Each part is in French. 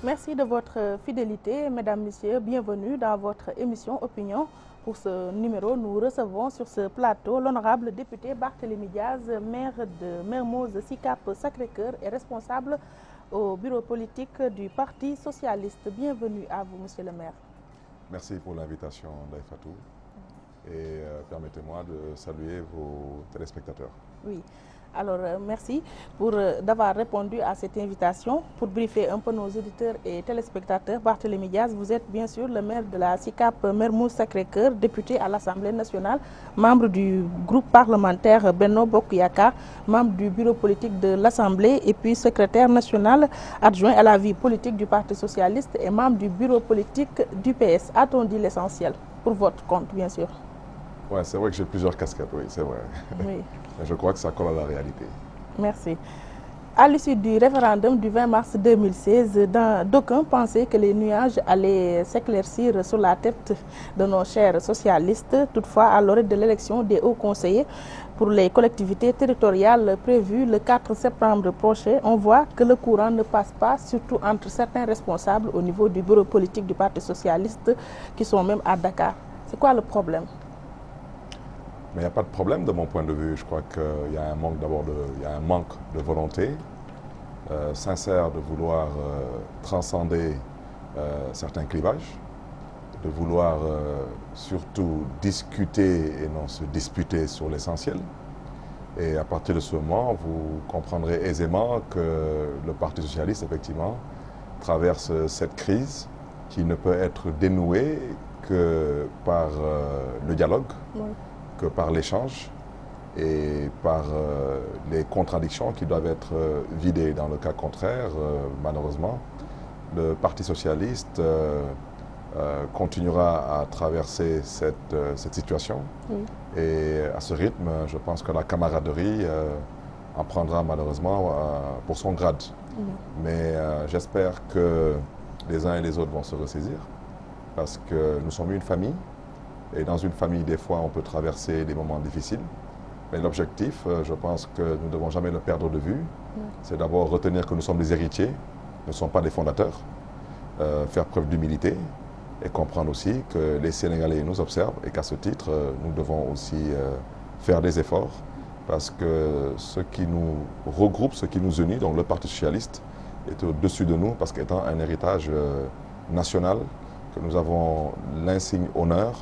Merci de votre fidélité, mesdames, messieurs. Bienvenue dans votre émission Opinion. Pour ce numéro, nous recevons sur ce plateau l'honorable député Barthélémy Diaz, maire de Mermoz Sicap Sacré-Cœur et responsable au bureau politique du Parti socialiste. Bienvenue à vous, monsieur le maire. Merci pour l'invitation, Ndeye Fatou. Et permettez-moi de saluer vos téléspectateurs. Oui. Alors, merci d'avoir répondu à cette invitation. Pour briefer un peu nos auditeurs et téléspectateurs, Barthélémy Diaz, vous êtes bien sûr le maire de la SICAP Mermoz Sacré-Cœur, député à l'Assemblée nationale, membre du groupe parlementaire Benno Bokk Yakaar, membre du bureau politique de l'Assemblée et puis secrétaire national adjoint à la vie politique du Parti socialiste et membre du bureau politique du PS. A-t-on dit l'essentiel? Pour votre compte, bien sûr. Oui, c'est vrai que j'ai plusieurs casquettes, oui, c'est vrai. Oui. Je crois que ça colle à la réalité. Merci. À l'issue du référendum du 20 mars 2016, d'aucuns pensaient que les nuages allaient s'éclaircir sur la tête de nos chers socialistes. Toutefois, à l'orée de l'élection des hauts conseillers pour les collectivités territoriales prévues le 4 septembre prochain, on voit que le courant ne passe pas, surtout entre certains responsables au niveau du bureau politique du Parti socialiste qui sont même à Dakar. C'est quoi le problème? Mais il n'y a pas de problème de mon point de vue. Je crois qu'il y a un manque de volonté sincère de vouloir transcender certains clivages, de vouloir surtout discuter et non se disputer sur l'essentiel. Et à partir de ce moment, vous comprendrez aisément que le Parti socialiste, effectivement, traverse cette crise qui ne peut être dénouée que par le dialogue. Oui. Que par l'échange et par les contradictions qui doivent être vidées. Dans le cas contraire, malheureusement, le Parti socialiste continuera à traverser cette situation. Oui. Et à ce rythme, je pense que la camaraderie en prendra malheureusement pour son grade. Oui. Mais j'espère que les uns et les autres vont se ressaisir parce que nous sommes une famille. Et dans une famille, des fois, on peut traverser des moments difficiles. Mais l'objectif, je pense que nous ne devons jamais le perdre de vue. C'est d'abord retenir que nous sommes des héritiers, nous ne sommes pas des fondateurs. Faire preuve d'humilité et comprendre aussi que les Sénégalais nous observent et qu'à ce titre, nous devons aussi faire des efforts parce que ce qui nous regroupe, ce qui nous unit, donc le Parti socialiste, est au-dessus de nous parce qu'étant un héritage national que nous avons l'insigne honneur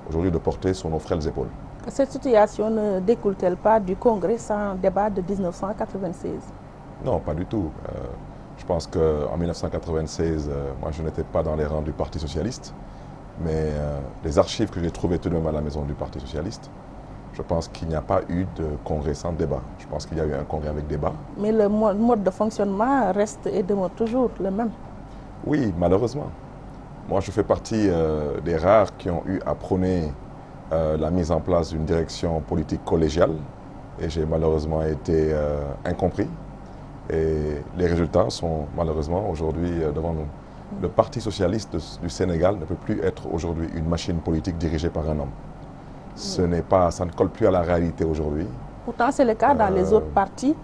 aujourd'hui de porter sur nos frêles épaules. Cette situation ne découle-t-elle pas du Congrès sans débat de 1996? Non, pas du tout. Je pense qu'en 1996, moi je n'étais pas dans les rangs du Parti socialiste, mais les archives que j'ai trouvées tout de même à la maison du Parti socialiste, je pense qu'il n'y a pas eu de congrès sans débat. Je pense qu'il y a eu un congrès avec débat. Mais le mode de fonctionnement reste et demeure toujours le même. Oui, malheureusement. Moi, je fais partie des rares qui ont eu à prôner la mise en place d'une direction politique collégiale et j'ai malheureusement été incompris et les résultats sont malheureusement aujourd'hui devant nous. Le Parti socialiste du Sénégal ne peut plus être aujourd'hui une machine politique dirigée par un homme. Ça ne colle plus à la réalité aujourd'hui. Pourtant, c'est le cas dans les autres partis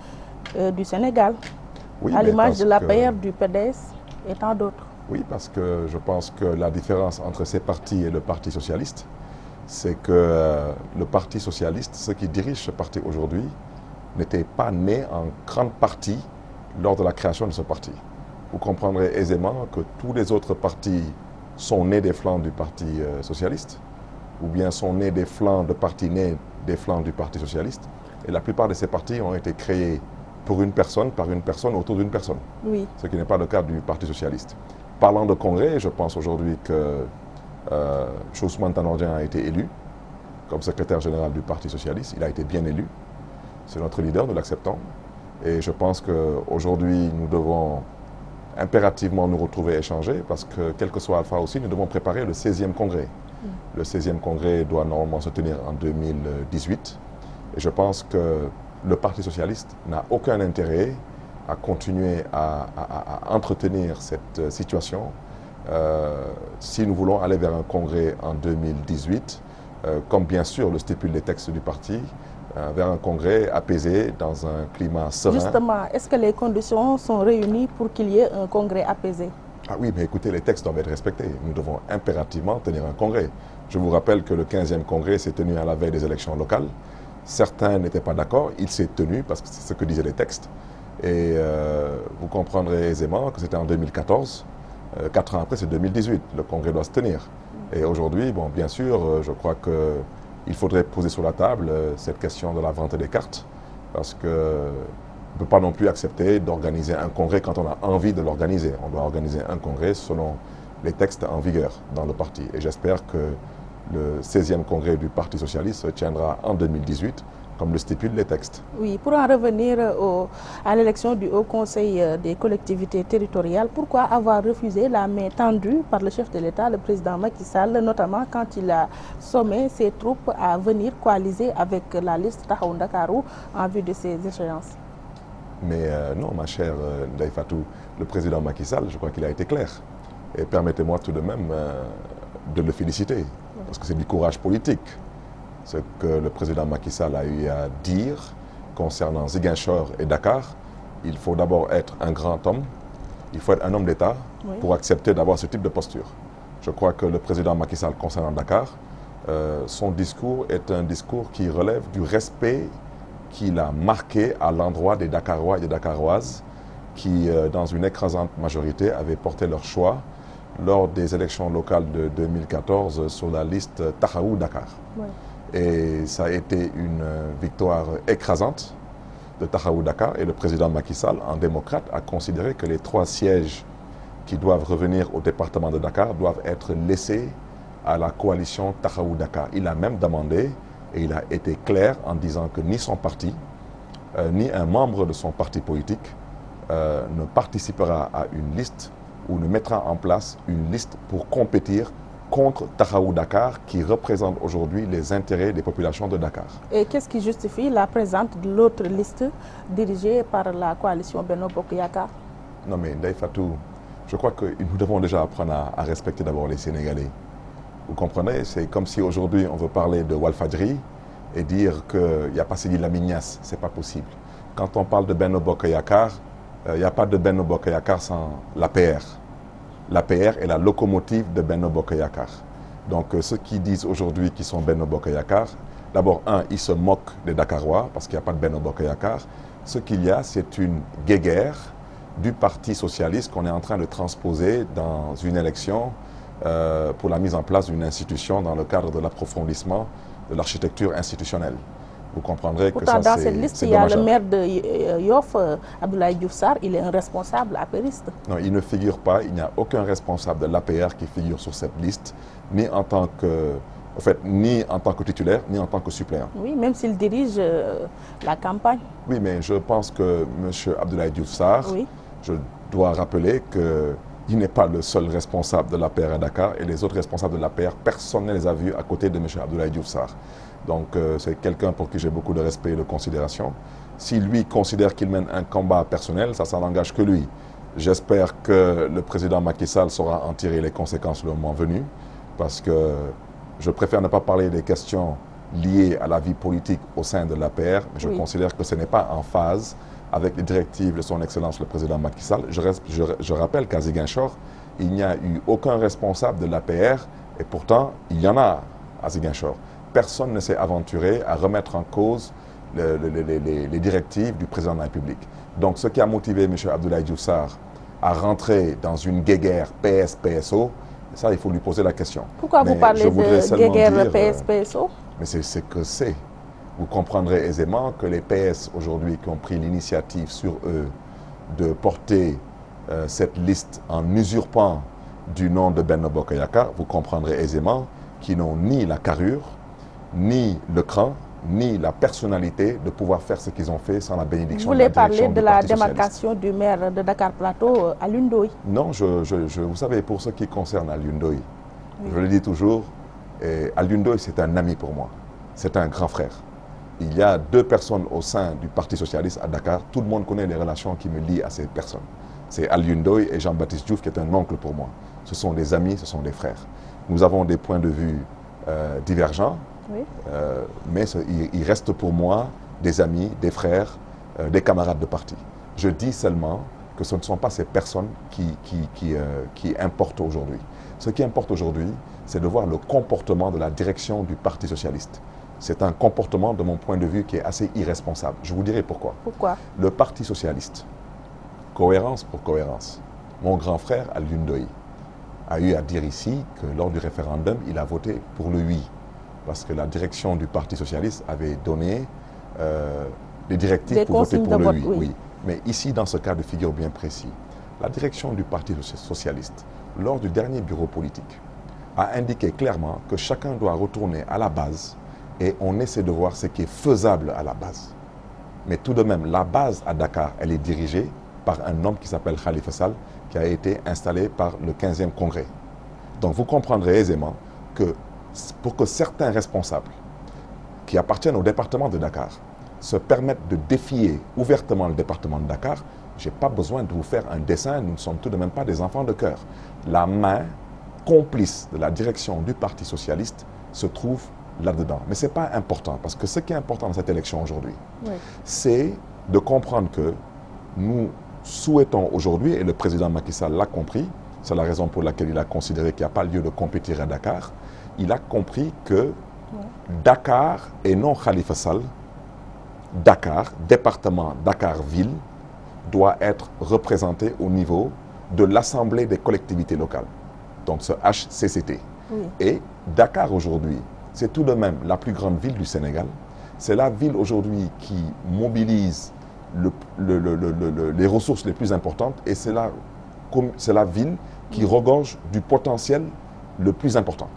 du Sénégal, oui, à l'image de l'APR, du PDS et tant d'autres. Oui, parce que je pense que la différence entre ces partis et le Parti socialiste, c'est que le Parti socialiste, ceux qui dirigent ce parti aujourd'hui, n'étaient pas nés en grande partie lors de la création de ce parti. Vous comprendrez aisément que tous les autres partis sont nés des flancs du Parti socialiste, ou bien sont nés des flancs de partis nés des flancs du Parti socialiste. Et la plupart de ces partis ont été créés pour une personne, par une personne, autour d'une personne. Oui. Ce qui n'est pas le cas du Parti socialiste. Parlant de congrès, je pense aujourd'hui que Ousmane Tanor Dieng a été élu comme secrétaire général du Parti socialiste. Il a été bien élu. C'est notre leader, nous l'acceptons. Et je pense qu'aujourd'hui, nous devons impérativement nous retrouver et échanger parce que, quel que soit Alpha aussi, nous devons préparer le 16e congrès. Le 16e congrès doit normalement se tenir en 2018. Et je pense que le Parti socialiste n'a aucun intérêt à continuer à entretenir cette situation. Si nous voulons aller vers un congrès en 2018, comme bien sûr le stipulent les textes du parti, vers un congrès apaisé dans un climat serein. Justement, est-ce que les conditions sont réunies pour qu'il y ait un congrès apaisé? Ah oui, mais écoutez, les textes doivent être respectés. Nous devons impérativement tenir un congrès. Je vous rappelle que le 15e congrès s'est tenu à la veille des élections locales. Certains n'étaient pas d'accord, il s'est tenu parce que c'est ce que disaient les textes. Et vous comprendrez aisément que c'était en 2014. 4 ans après, c'est 2018. Le congrès doit se tenir. Et aujourd'hui, bon, bien sûr, je crois qu'il faudrait poser sur la table cette question de la vente des cartes. Parce qu'on ne peut pas non plus accepter d'organiser un congrès quand on a envie de l'organiser. On doit organiser un congrès selon les textes en vigueur dans le parti. Et j'espère que le 16e congrès du Parti socialiste se tiendra en 2018, comme le stipulent les textes. Oui, pour en revenir à l'élection du Haut Conseil des collectivités territoriales, pourquoi avoir refusé la main tendue par le chef de l'État, le président Macky Sall, notamment quand il a sommé ses troupes à venir coaliser avec la liste Taxawu Ndakaaru en vue de ces échéances? Mais non, ma chère Ndeye Fatou, le président Macky Sall, je crois qu'il a été clair. Et permettez-moi tout de même de le féliciter, parce que c'est du courage politique. Ce que le président Macky Sall a eu à dire concernant Ziguinchor et Dakar, il faut d'abord être un grand homme, il faut être un homme d'État pour accepter d'avoir ce type de posture. Je crois que le président Macky Sall concernant Dakar, son discours est un discours qui relève du respect qu'il a marqué à l'endroit des Dakarois et des Dakaroises qui, dans une écrasante majorité, avaient porté leur choix lors des élections locales de 2014 sur la liste Taxawu Dakar. Ouais. Et ça a été une victoire écrasante de Taxawu Dakar et le président Macky Sall, en démocrate, a considéré que les 3 sièges qui doivent revenir au département de Dakar doivent être laissés à la coalition Taxawu Dakar. Il a même demandé, et il a été clair en disant que ni son parti, ni un membre de son parti politique ne participera à une liste ou ne mettra en place une liste pour compétir contre Taxawu Dakar qui représente aujourd'hui les intérêts des populations de Dakar. Et qu'est-ce qui justifie la présence de l'autre liste dirigée par la coalition Benno Bokk Yakaar? Non mais Ndeye Fatou, je crois que nous devons déjà apprendre à respecter d'abord les Sénégalais. Vous comprenez? C'est comme si aujourd'hui on veut parler de Walfadjri et dire qu'il n'y a pas Sidi Lamine Niasse. Ce n'est pas possible. Quand on parle de Benno Bokk Yakaar, il n'y a pas de Benno Bokk Yakaar sans l'APR. L'APR est la locomotive de Benno Bokk Yakaar. Donc ceux qui disent aujourd'hui qu'ils sont Benno Bokk Yakaar, d'abord, ils se moquent des Dakarois parce qu'il n'y a pas de Benno Bokk Yakaar. Ce qu'il y a, c'est une guéguerre du Parti socialiste qu'on est en train de transposer dans une élection pour la mise en place d'une institution dans le cadre de l'approfondissement de l'architecture institutionnelle. Vous comprendrez pourtant, que ça, dans cette liste, il y a le maire de Yoff, Abdoulaye Diouf Sarr, il est un responsable apériste. Non, il ne figure pas, il n'y a aucun responsable de l'APR qui figure sur cette liste, ni en tant que, ni en tant que titulaire, ni en tant que suppléant. Oui, même s'il dirige la campagne. Oui, mais je pense que M. Abdoulaye Diouf Sarr, je dois rappeler qu'il n'est pas le seul responsable de l'APR à Dakar, et les autres responsables de l'APR, personne ne les a vus à côté de M. Abdoulaye Diouf Sarr. Donc c'est quelqu'un pour qui j'ai beaucoup de respect et de considération. Si lui considère qu'il mène un combat personnel, ça n'engage que lui. J'espère que le président Macky Sall saura en tirer les conséquences le moment venu, parce que je préfère ne pas parler des questions liées à la vie politique au sein de l'APR, mais je considère que ce n'est pas en phase avec les directives de son Excellence le président Macky Sall. Je rappelle qu'à Ziguinchor, il n'y a eu aucun responsable de l'APR, et pourtant il y en a à Ziguinchor. Personne ne s'est aventuré à remettre en cause les directives du président de la République. Donc ce qui a motivé M. Abdoulaye Diouf Sarr à rentrer dans une guéguerre PS-PSO, ça il faut lui poser la question. Pourquoi vous parlez de guéguerre PS-PSO? Mais c'est ce que c'est. Vous comprendrez aisément que les PS aujourd'hui qui ont pris l'initiative sur eux de porter cette liste en usurpant du nom de Benno Bokk Yakaar, vous comprendrez aisément qu'ils n'ont ni la carrure, ni le cran, ni la personnalité de pouvoir faire ce qu'ils ont fait sans la bénédiction de la direction du Parti socialiste. Vous voulez parler de la démarcation du maire de Dakar Plateau, Alioune Ndoye? Non, vous savez, pour ce qui concerne Alioune Ndoye, je le dis toujours, Alioune Ndoye c'est un ami pour moi, c'est un grand frère. Il y a 2 personnes au sein du Parti socialiste à Dakar, tout le monde connaît les relations qui me lient à ces personnes. C'est Alioune Ndoye et Jean-Baptiste Diouf qui est un oncle pour moi. Ce sont des amis, ce sont des frères. Nous avons des points de vue divergents, Oui. Mais il reste pour moi des amis, des frères, des camarades de parti. Je dis seulement que ce ne sont pas ces personnes qui importent aujourd'hui. Ce qui importe aujourd'hui, c'est de voir le comportement de la direction du Parti socialiste. C'est un comportement, de mon point de vue, qui est assez irresponsable. Je vous dirai pourquoi. Pourquoi? Le Parti socialiste, cohérence pour cohérence. Mon grand frère, Alioune Ndoye, a eu à dire ici que lors du référendum, il a voté pour le oui. Parce que la direction du Parti socialiste avait donné les directives pour voter pour le oui. Oui. Mais ici, dans ce cas de figure bien précis, la direction du Parti socialiste, lors du dernier bureau politique, a indiqué clairement que chacun doit retourner à la base et on essaie de voir ce qui est faisable à la base. Mais tout de même, la base à Dakar, elle est dirigée par un homme qui s'appelle Khalifa Sall, qui a été installé par le 15e congrès. Donc vous comprendrez aisément que pour que certains responsables qui appartiennent au département de Dakar se permettent de défier ouvertement le département de Dakar, je n'ai pas besoin de vous faire un dessin, nous ne sommes tout de même pas des enfants de cœur. La main complice de la direction du Parti socialiste se trouve là-dedans. Mais ce n'est pas important, parce que ce qui est important dans cette élection aujourd'hui, oui, c'est de comprendre que nous souhaitons aujourd'hui, et le président Macky Sall l'a compris, c'est la raison pour laquelle il a considéré qu'il n'y a pas lieu de compétir à Dakar, il a compris que Dakar et non Khalifa Sall, Dakar, département, Dakar-Ville, doit être représenté au niveau de l'Assemblée des collectivités locales, donc ce HCCT. Oui. Et Dakar aujourd'hui, c'est tout de même la plus grande ville du Sénégal. C'est la ville aujourd'hui qui mobilise les ressources les plus importantes et c'est la ville qui regorge du potentiel le plus important.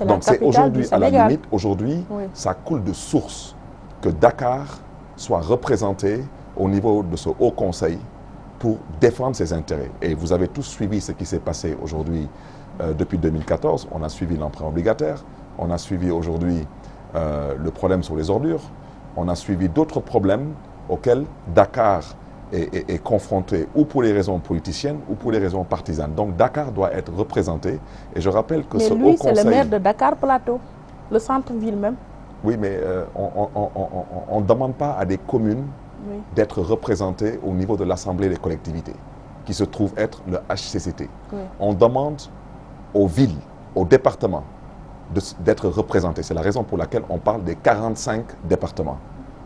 Donc c'est aujourd'hui, à la limite, aujourd'hui, oui, ça coule de source que Dakar soit représenté au niveau de ce Haut Conseil pour défendre ses intérêts. Et vous avez tous suivi ce qui s'est passé aujourd'hui depuis 2014. On a suivi l'emprunt obligataire, on a suivi aujourd'hui le problème sur les ordures, on a suivi d'autres problèmes auxquels Dakar est confronté ou pour les raisons politiciennes ou pour les raisons partisanes. Donc Dakar doit être représenté. Et je rappelle que ce Haut Conseil... Mais lui, c'est le maire de Dakar Plateau, le centre-ville même. Oui, mais on ne demande pas à des communes, oui, d'être représentées au niveau de l'Assemblée des collectivités, qui se trouve être le HCCT. Oui. On demande aux villes, aux départements, d'être représentés. C'est la raison pour laquelle on parle des 45 départements.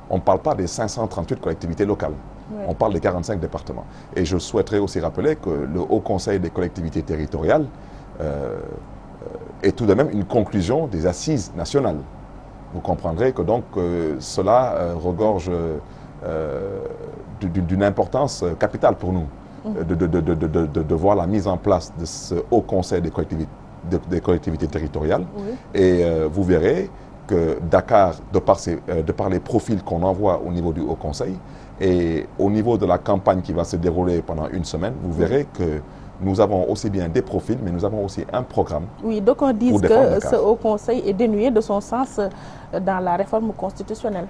On ne parle pas des 538 collectivités locales. Oui. On parle des 45 départements. Et je souhaiterais aussi rappeler que le Haut Conseil des collectivités territoriales est tout de même une conclusion des assises nationales. Vous comprendrez que donc cela regorge d'une importance capitale pour nous, de voir la mise en place de ce Haut Conseil des collectivités territoriales. Oui. Et vous verrez que Dakar, de par les profils qu'on envoie au niveau du Haut Conseil et au niveau de la campagne qui va se dérouler pendant une semaine, vous verrez que nous avons aussi bien des profils, mais nous avons aussi un programme. Oui, donc on dit que ce Haut Conseil est dénué de son sens dans la réforme constitutionnelle.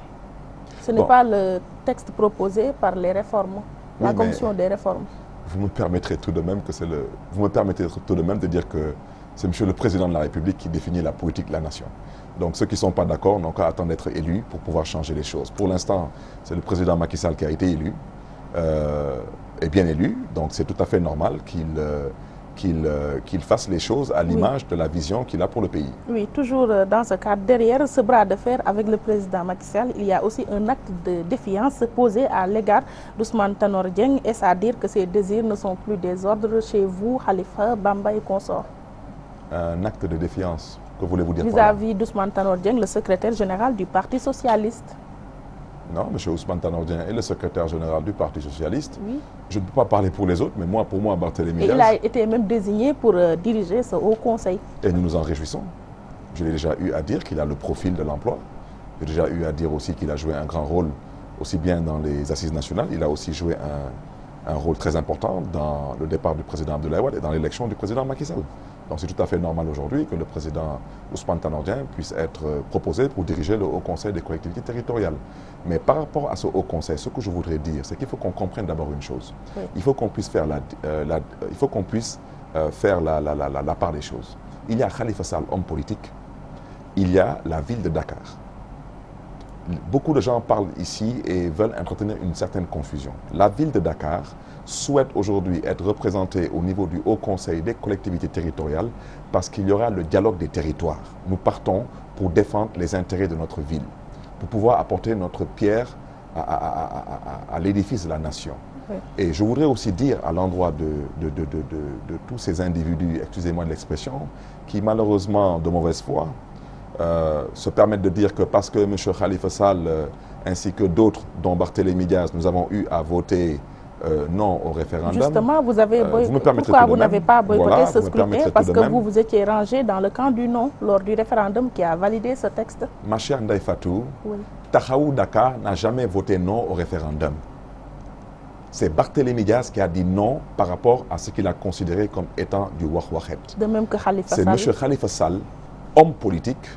Ce n'est pas le texte proposé par les réformes, la commission des réformes. Vous me permettrez tout de même de dire que c'est M. le Président de la République qui définit la politique de la nation. Donc ceux qui ne sont pas d'accord n'ont qu'à attendre d'être élus pour pouvoir changer les choses. Pour l'instant, c'est le président Macky Sall qui a été élu, est bien élu, donc c'est tout à fait normal qu'il fasse les choses à l'image, oui, de la vision qu'il a pour le pays. Oui, toujours dans ce cadre, derrière ce bras de fer avec le président Macky Sall, il y a aussi un acte de défiance posé à l'égard d'Ousmane Tanor Dieng. Est-ce à dire que ces désirs ne sont plus des ordres chez vous, Khalifa, Bamba et consorts? Un acte de défiance, que voulez-vous dire? Vis-à-vis d'Ousmane Tanor Dieng, le secrétaire général du Parti socialiste. Non, M. Ousmane Tanor Dieng est le secrétaire général du Parti socialiste. Oui. Je ne peux pas parler pour les autres, mais pour moi, Barthélémy Diaz... Et il a été même désigné pour diriger ce Haut Conseil. Et nous nous en réjouissons. Je l'ai déjà eu à dire qu'il a le profil de l'emploi. J'ai déjà eu à dire aussi qu'il a joué un grand rôle, aussi bien dans les assises nationales, il a aussi joué un rôle très important dans le départ du président Abdoulaye Wade et dans l'élection du président Macky Sall. Donc c'est tout à fait normal aujourd'hui que le président Ousmane Tanor Dieng puisse être proposé pour diriger le Haut Conseil des collectivités territoriales. Mais par rapport à ce Haut Conseil, ce que je voudrais dire, c'est qu'il faut qu'on comprenne d'abord une chose. Oui. Il faut qu'on puisse faire la part des choses. Il y a Khalifa Sall, homme politique, il y a la ville de Dakar. Beaucoup de gens parlent ici et veulent entretenir une certaine confusion. La ville de Dakar souhaite aujourd'hui être représentée au niveau du Haut Conseil des collectivités territoriales parce qu'il y aura le dialogue des territoires. Nous partons pour défendre les intérêts de notre ville, pour pouvoir apporter notre pierre à l'édifice de la nation. Oui. Et je voudrais aussi dire à l'endroit de tous ces individus, excusez-moi de l'expression, qui malheureusement, de mauvaise foi, se permettent de dire que parce que M. Khalifa Sall ainsi que d'autres, dont Barthélémy Diaz, nous avons eu à voter non au référendum. Justement, vous avez pourquoi vous n'avez pas boycotté ce scrutin? Parce que vous étiez rangé dans le camp du non lors du référendum qui a validé ce texte. Ma chère Ndaye Fatou, oui. Taxawu Dakar n'a jamais voté non au référendum. C'est Barthélémy Diaz qui a dit non par rapport à ce qu'il a considéré comme étant du Wahwahet. De même que Khalifa Sall. C'est M. Khalifa Sall, homme politique,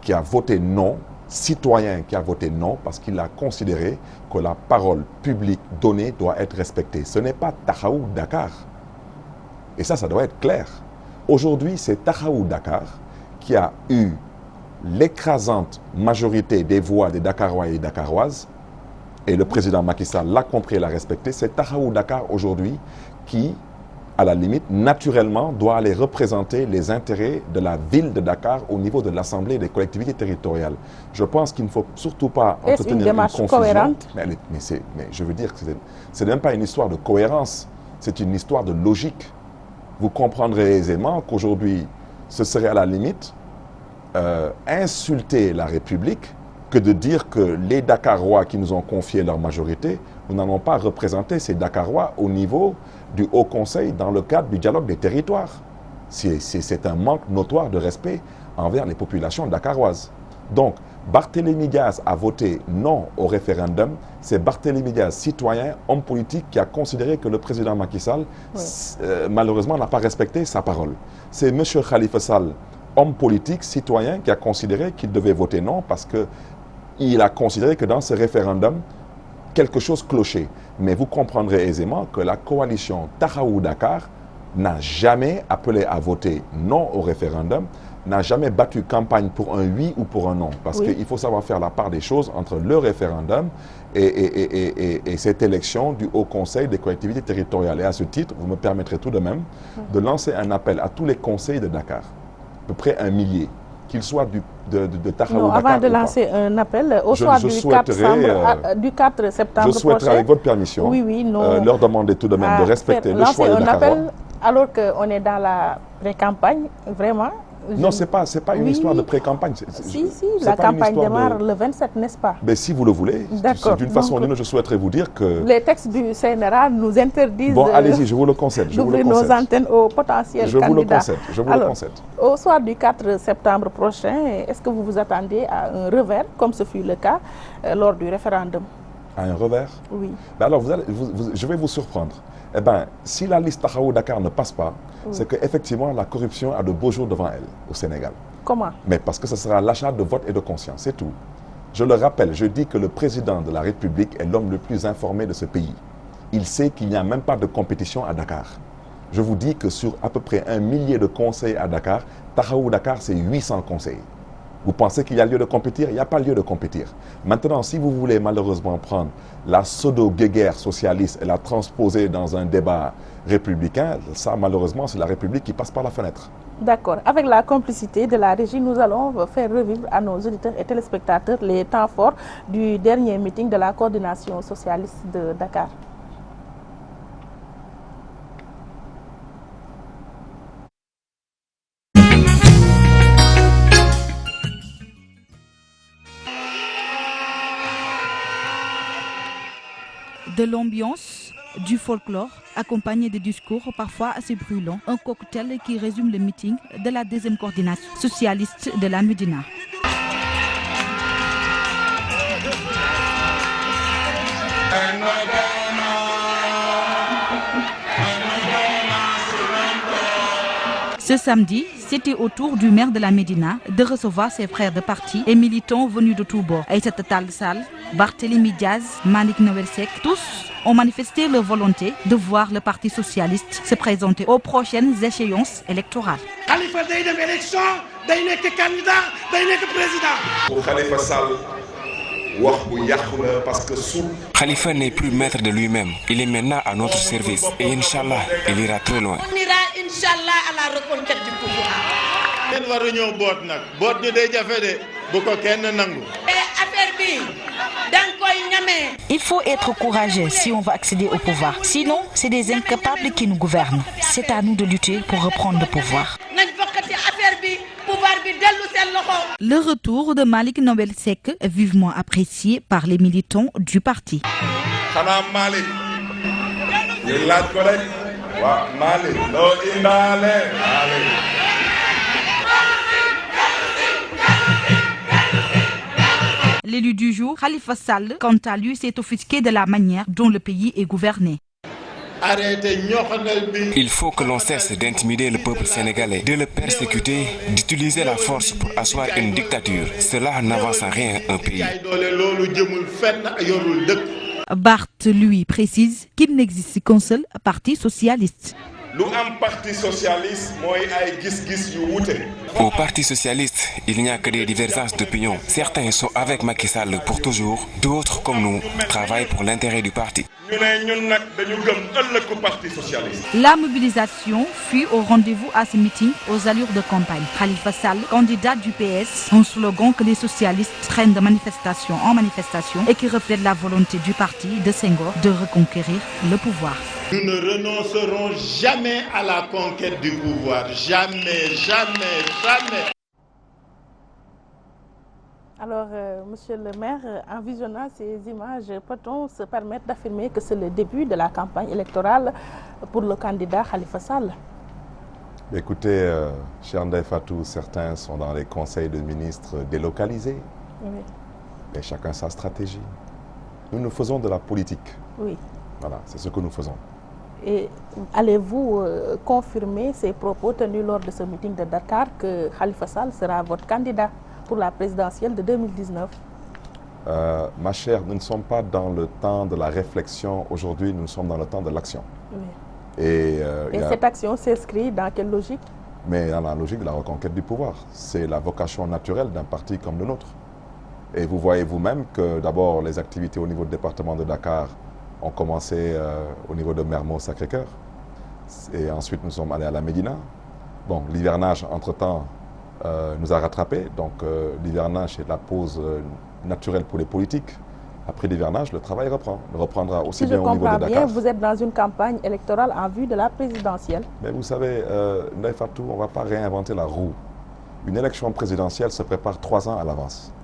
qui a voté non, citoyen qui a voté non, parce qu'il a considéré que la parole publique donnée doit être respectée. Ce n'est pas Taxawu Dakar. Et ça doit être clair. Aujourd'hui, c'est Taxawu Dakar qui a eu l'écrasante majorité des voix des Dakarois et des Dakaroises, et le président Macky Sall l'a compris et l'a respecté. C'est Taxawu Dakar aujourd'hui qui, à la limite, naturellement, doit aller représenter les intérêts de la ville de Dakar au niveau de l'Assemblée des collectivités territoriales. Je pense qu'il ne faut surtout pas entretenir une confusion. Cohérente? Mais je veux dire que ce n'est même pas une histoire de cohérence, c'est une histoire de logique. Vous comprendrez aisément qu'aujourd'hui, ce serait à la limite insulter la République que de dire que les Dakarois qui nous ont confié leur majorité, nous n'allons pas représenter ces Dakarois au niveau du Haut Conseil dans le cadre du dialogue des territoires. C'est un manque notoire de respect envers les populations dakaroises. Donc, Barthélémy Diaz a voté non au référendum. C'est Barthélémy Diaz, citoyen, homme politique, qui a considéré que le président Macky Sall, malheureusement, n'a pas respecté sa parole. C'est M. Khalifa Sall, homme politique, citoyen, qui a considéré qu'il devait voter non parce qu'il a considéré que dans ce référendum, quelque chose clochait. Mais vous comprendrez aisément que la coalition Taxawu Dakar n'a jamais appelé à voter non au référendum, n'a jamais battu campagne pour un oui ou pour un non. Parce qu'il faut savoir faire la part des choses entre le référendum et cette élection du Haut Conseil des collectivités territoriales. Et à ce titre, vous me permettrez tout de même de lancer un appel à tous les conseils de Dakar, à peu près 1 millier, qu'ils soient de Taxawu Dakar. Avant de lancer un appel, au soir du 4 septembre je souhaiterais, avec votre permission, leur demander tout de même de respecter le choix de Dakarois. Alors qu'on est dans la pré-campagne, vraiment. Non, ce n'est pas une histoire de pré-campagne. Si, la campagne démarre le 27, n'est-ce pas? Mais si vous le voulez, d'une façon ou d'une autre, je souhaiterais vous dire que... Les textes du CNRA nous interdisent... Bon, allez-y, je vous le concède. D'ouvrir nos antennes aux potentiels candidats. Je vous le concède. Au soir du 4 septembre prochain, est-ce que vous vous attendez à un revers, comme ce fut le cas lors du référendum? À un revers? Oui. Ben alors, je vais vous surprendre. Eh bien, si la liste Taxawu Dakar ne passe pas, c'est qu'effectivement, la corruption a de beaux jours devant elle au Sénégal. Comment? Mais parce que ce sera l'achat de vote et de conscience, c'est tout. Je le rappelle, je dis que le président de la République est l'homme le plus informé de ce pays. Il sait qu'il n'y a même pas de compétition à Dakar. Je vous dis que sur à peu près 1 millier de conseils à Dakar, Taxawu Dakar, c'est 800 conseils. Vous pensez qu'il y a lieu de compétir? Il n'y a pas lieu de compétir. Maintenant, si vous voulez malheureusement prendre la pseudo-guéguerre socialiste et la transposer dans un débat républicain, ça malheureusement c'est la République qui passe par la fenêtre. D'accord. Avec la complicité de la régie, nous allons faire revivre à nos auditeurs et téléspectateurs les temps forts du dernier meeting de la coordination socialiste de Dakar. De l'ambiance, du folklore, accompagné de discours parfois assez brûlants. Un cocktail qui résume le meeting de la deuxième coordination socialiste de la Médina. Ce samedi, c'était au tour du maire de la Médina de recevoir ses frères de parti et militants venus de tous bords. Aïssata Tall Sall, Barthélémy Diaz, Malick Noël Seck, tous ont manifesté leur volonté de voir le Parti socialiste se présenter aux prochaines échéances électorales. Khalifa day dem élection day nekk candidat day nekk président. Pour Khalifa Sall wax bu yàqu la parce que Khalifa n'est plus maître de lui-même. Il est maintenant à notre service et Inch'Allah, il ira très loin. On ira Inch'Allah à la reconquête du pouvoir. kenn waru ñëw boot nag boot ñu day jafe de bu ko kenn nangu. affaire bi dang koy ñamee. Il faut être courageux si on veut accéder au pouvoir. Sinon, c'est des incapables qui nous gouvernent. C'est à nous de lutter pour reprendre le pouvoir. nañ bokkati affaire bi pouvoir bi dellu seen loxo. Le retour de Malick Noël Seck, vivement apprécié par les militants du parti. xanaa Malick ñu laaj ko rek waa Malick loo indaale Malick. L'élu du jour, Khalifa Sall, quant à lui, s'est offusqué de la manière dont le pays est gouverné. Il faut que l'on cesse d'intimider le peuple sénégalais, de le persécuter, d'utiliser la force pour asseoir une dictature. Cela n'avance en rien un pays. Barth, lui, précise qu'il n'existe qu'un seul parti socialiste. Au Parti socialiste, il n'y a que des divergences d'opinion. Certains sont avec Macky Sall pour toujours, d'autres, comme nous, travaillent pour l'intérêt du parti. La mobilisation fut au rendez-vous à ce meeting aux allures de campagne. Khalifa Sall, candidat du PS, un slogan que les socialistes traînent de manifestation en manifestation et qui reflète la volonté du parti de Senghor de reconquérir le pouvoir. Nous ne renoncerons jamais à la conquête du pouvoir. Jamais, jamais, jamais. Alors, monsieur le maire, en visionnant ces images, peut-on se permettre d'affirmer que c'est le début de la campagne électorale pour le candidat Khalifa Sall? Écoutez, cher Ndeye Fatou, certains sont dans les conseils de ministres délocalisés. Oui. Et chacun sa stratégie. Nous faisons de la politique. Oui. Voilà, c'est ce que nous faisons. Et allez-vous confirmer ces propos tenus lors de ce meeting de Dakar que Khalifa Sall sera votre candidat pour la présidentielle de 2019? Ma chère, nous ne sommes pas dans le temps de la réflexion. Aujourd'hui, nous sommes dans le temps de l'action. Oui. Et cette action s'inscrit dans quelle logique? Mais dans la logique de la reconquête du pouvoir. C'est la vocation naturelle d'un parti comme le nôtre. Et vous voyez vous-même que d'abord, les activités au niveau du département de Dakar ont commencé au niveau de Mermoz Sacré-Cœur. Et ensuite, nous sommes allés à la Médina. Bon, l'hivernage, entre-temps, nous a rattrapés. Donc, l'hivernage est la pause naturelle pour les politiques. Après l'hivernage, le travail reprend. Il reprendra aussi bien au niveau de Dakar. Si je comprends bien, vous êtes dans une campagne électorale en vue de la présidentielle. Mais vous savez, Ndeye Fatou, on ne va pas réinventer la roue. Une élection présidentielle se prépare 3 ans à l'avance.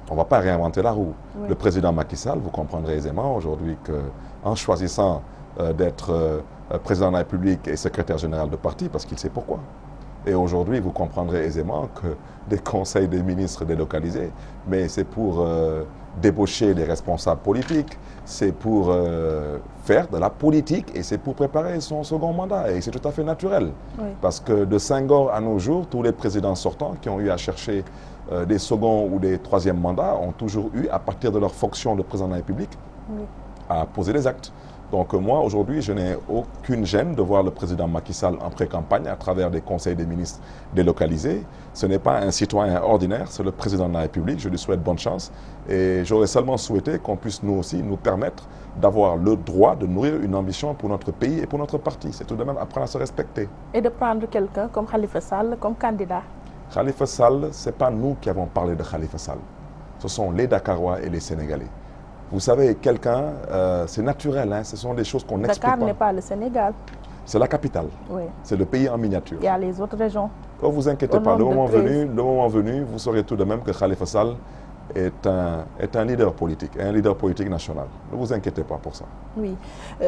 On ne va pas réinventer la roue. Oui. Le président Macky Sall, vous comprendrez aisément aujourd'hui qu'en choisissant d'être président de la République et secrétaire général de parti, parce qu'il sait pourquoi. Et aujourd'hui, vous comprendrez aisément que des conseils des ministres délocalisés, mais c'est pour débaucher les responsables politiques, c'est pour faire de la politique et c'est pour préparer son second mandat. Et c'est tout à fait naturel. Oui. Parce que de Senghor à nos jours, tous les présidents sortants qui ont eu à chercher des seconds ou des troisièmes mandats ont toujours eu, à partir de leur fonction de président de la République, oui, à poser des actes. Donc moi, aujourd'hui, je n'ai aucune gêne de voir le président Macky Sall en pré-campagne à travers des conseils des ministres délocalisés. Ce n'est pas un citoyen ordinaire, c'est le président de la République. Je lui souhaite bonne chance. Et j'aurais seulement souhaité qu'on puisse nous aussi nous permettre d'avoir le droit de nourrir une ambition pour notre pays et pour notre parti. C'est tout de même apprendre à se respecter. Et de prendre quelqu'un comme Khalifa Sall comme candidat. Khalifa Sall, ce n'est pas nous qui avons parlé de Khalifa Sall. Ce sont les Dakarois et les Sénégalais. Vous savez, quelqu'un, c'est naturel, hein, ce sont des choses qu'on n'explique pas. Dakar n'est pas le Sénégal. C'est la capitale. Oui. C'est le pays en miniature. Il y a les autres régions. Ne vous inquiétez pas, le moment venu, vous saurez tout de même que Khalifa Sall est un leader politique national. Ne vous inquiétez pas pour ça. Oui.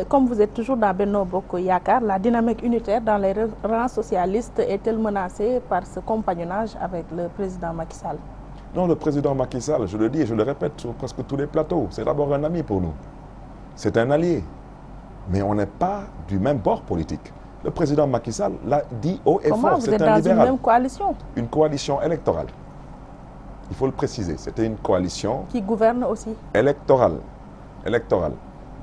Comme vous êtes toujours dans Benno Bokk Yakaar, la dynamique unitaire dans les rangs socialistes est-elle menacée par ce compagnonnage avec le président Macky Sall? Non, le président Macky Sall, je le dis et je le répète sur presque tous les plateaux, c'est d'abord un ami pour nous. C'est un allié. Mais on n'est pas du même bord politique. Le président Macky Sall l'a dit haut et fort, c'est un libéral. Comment vous êtes dans une même coalition? Une coalition électorale. Il faut le préciser, c'était une coalition... Qui gouverne aussi? Électorale.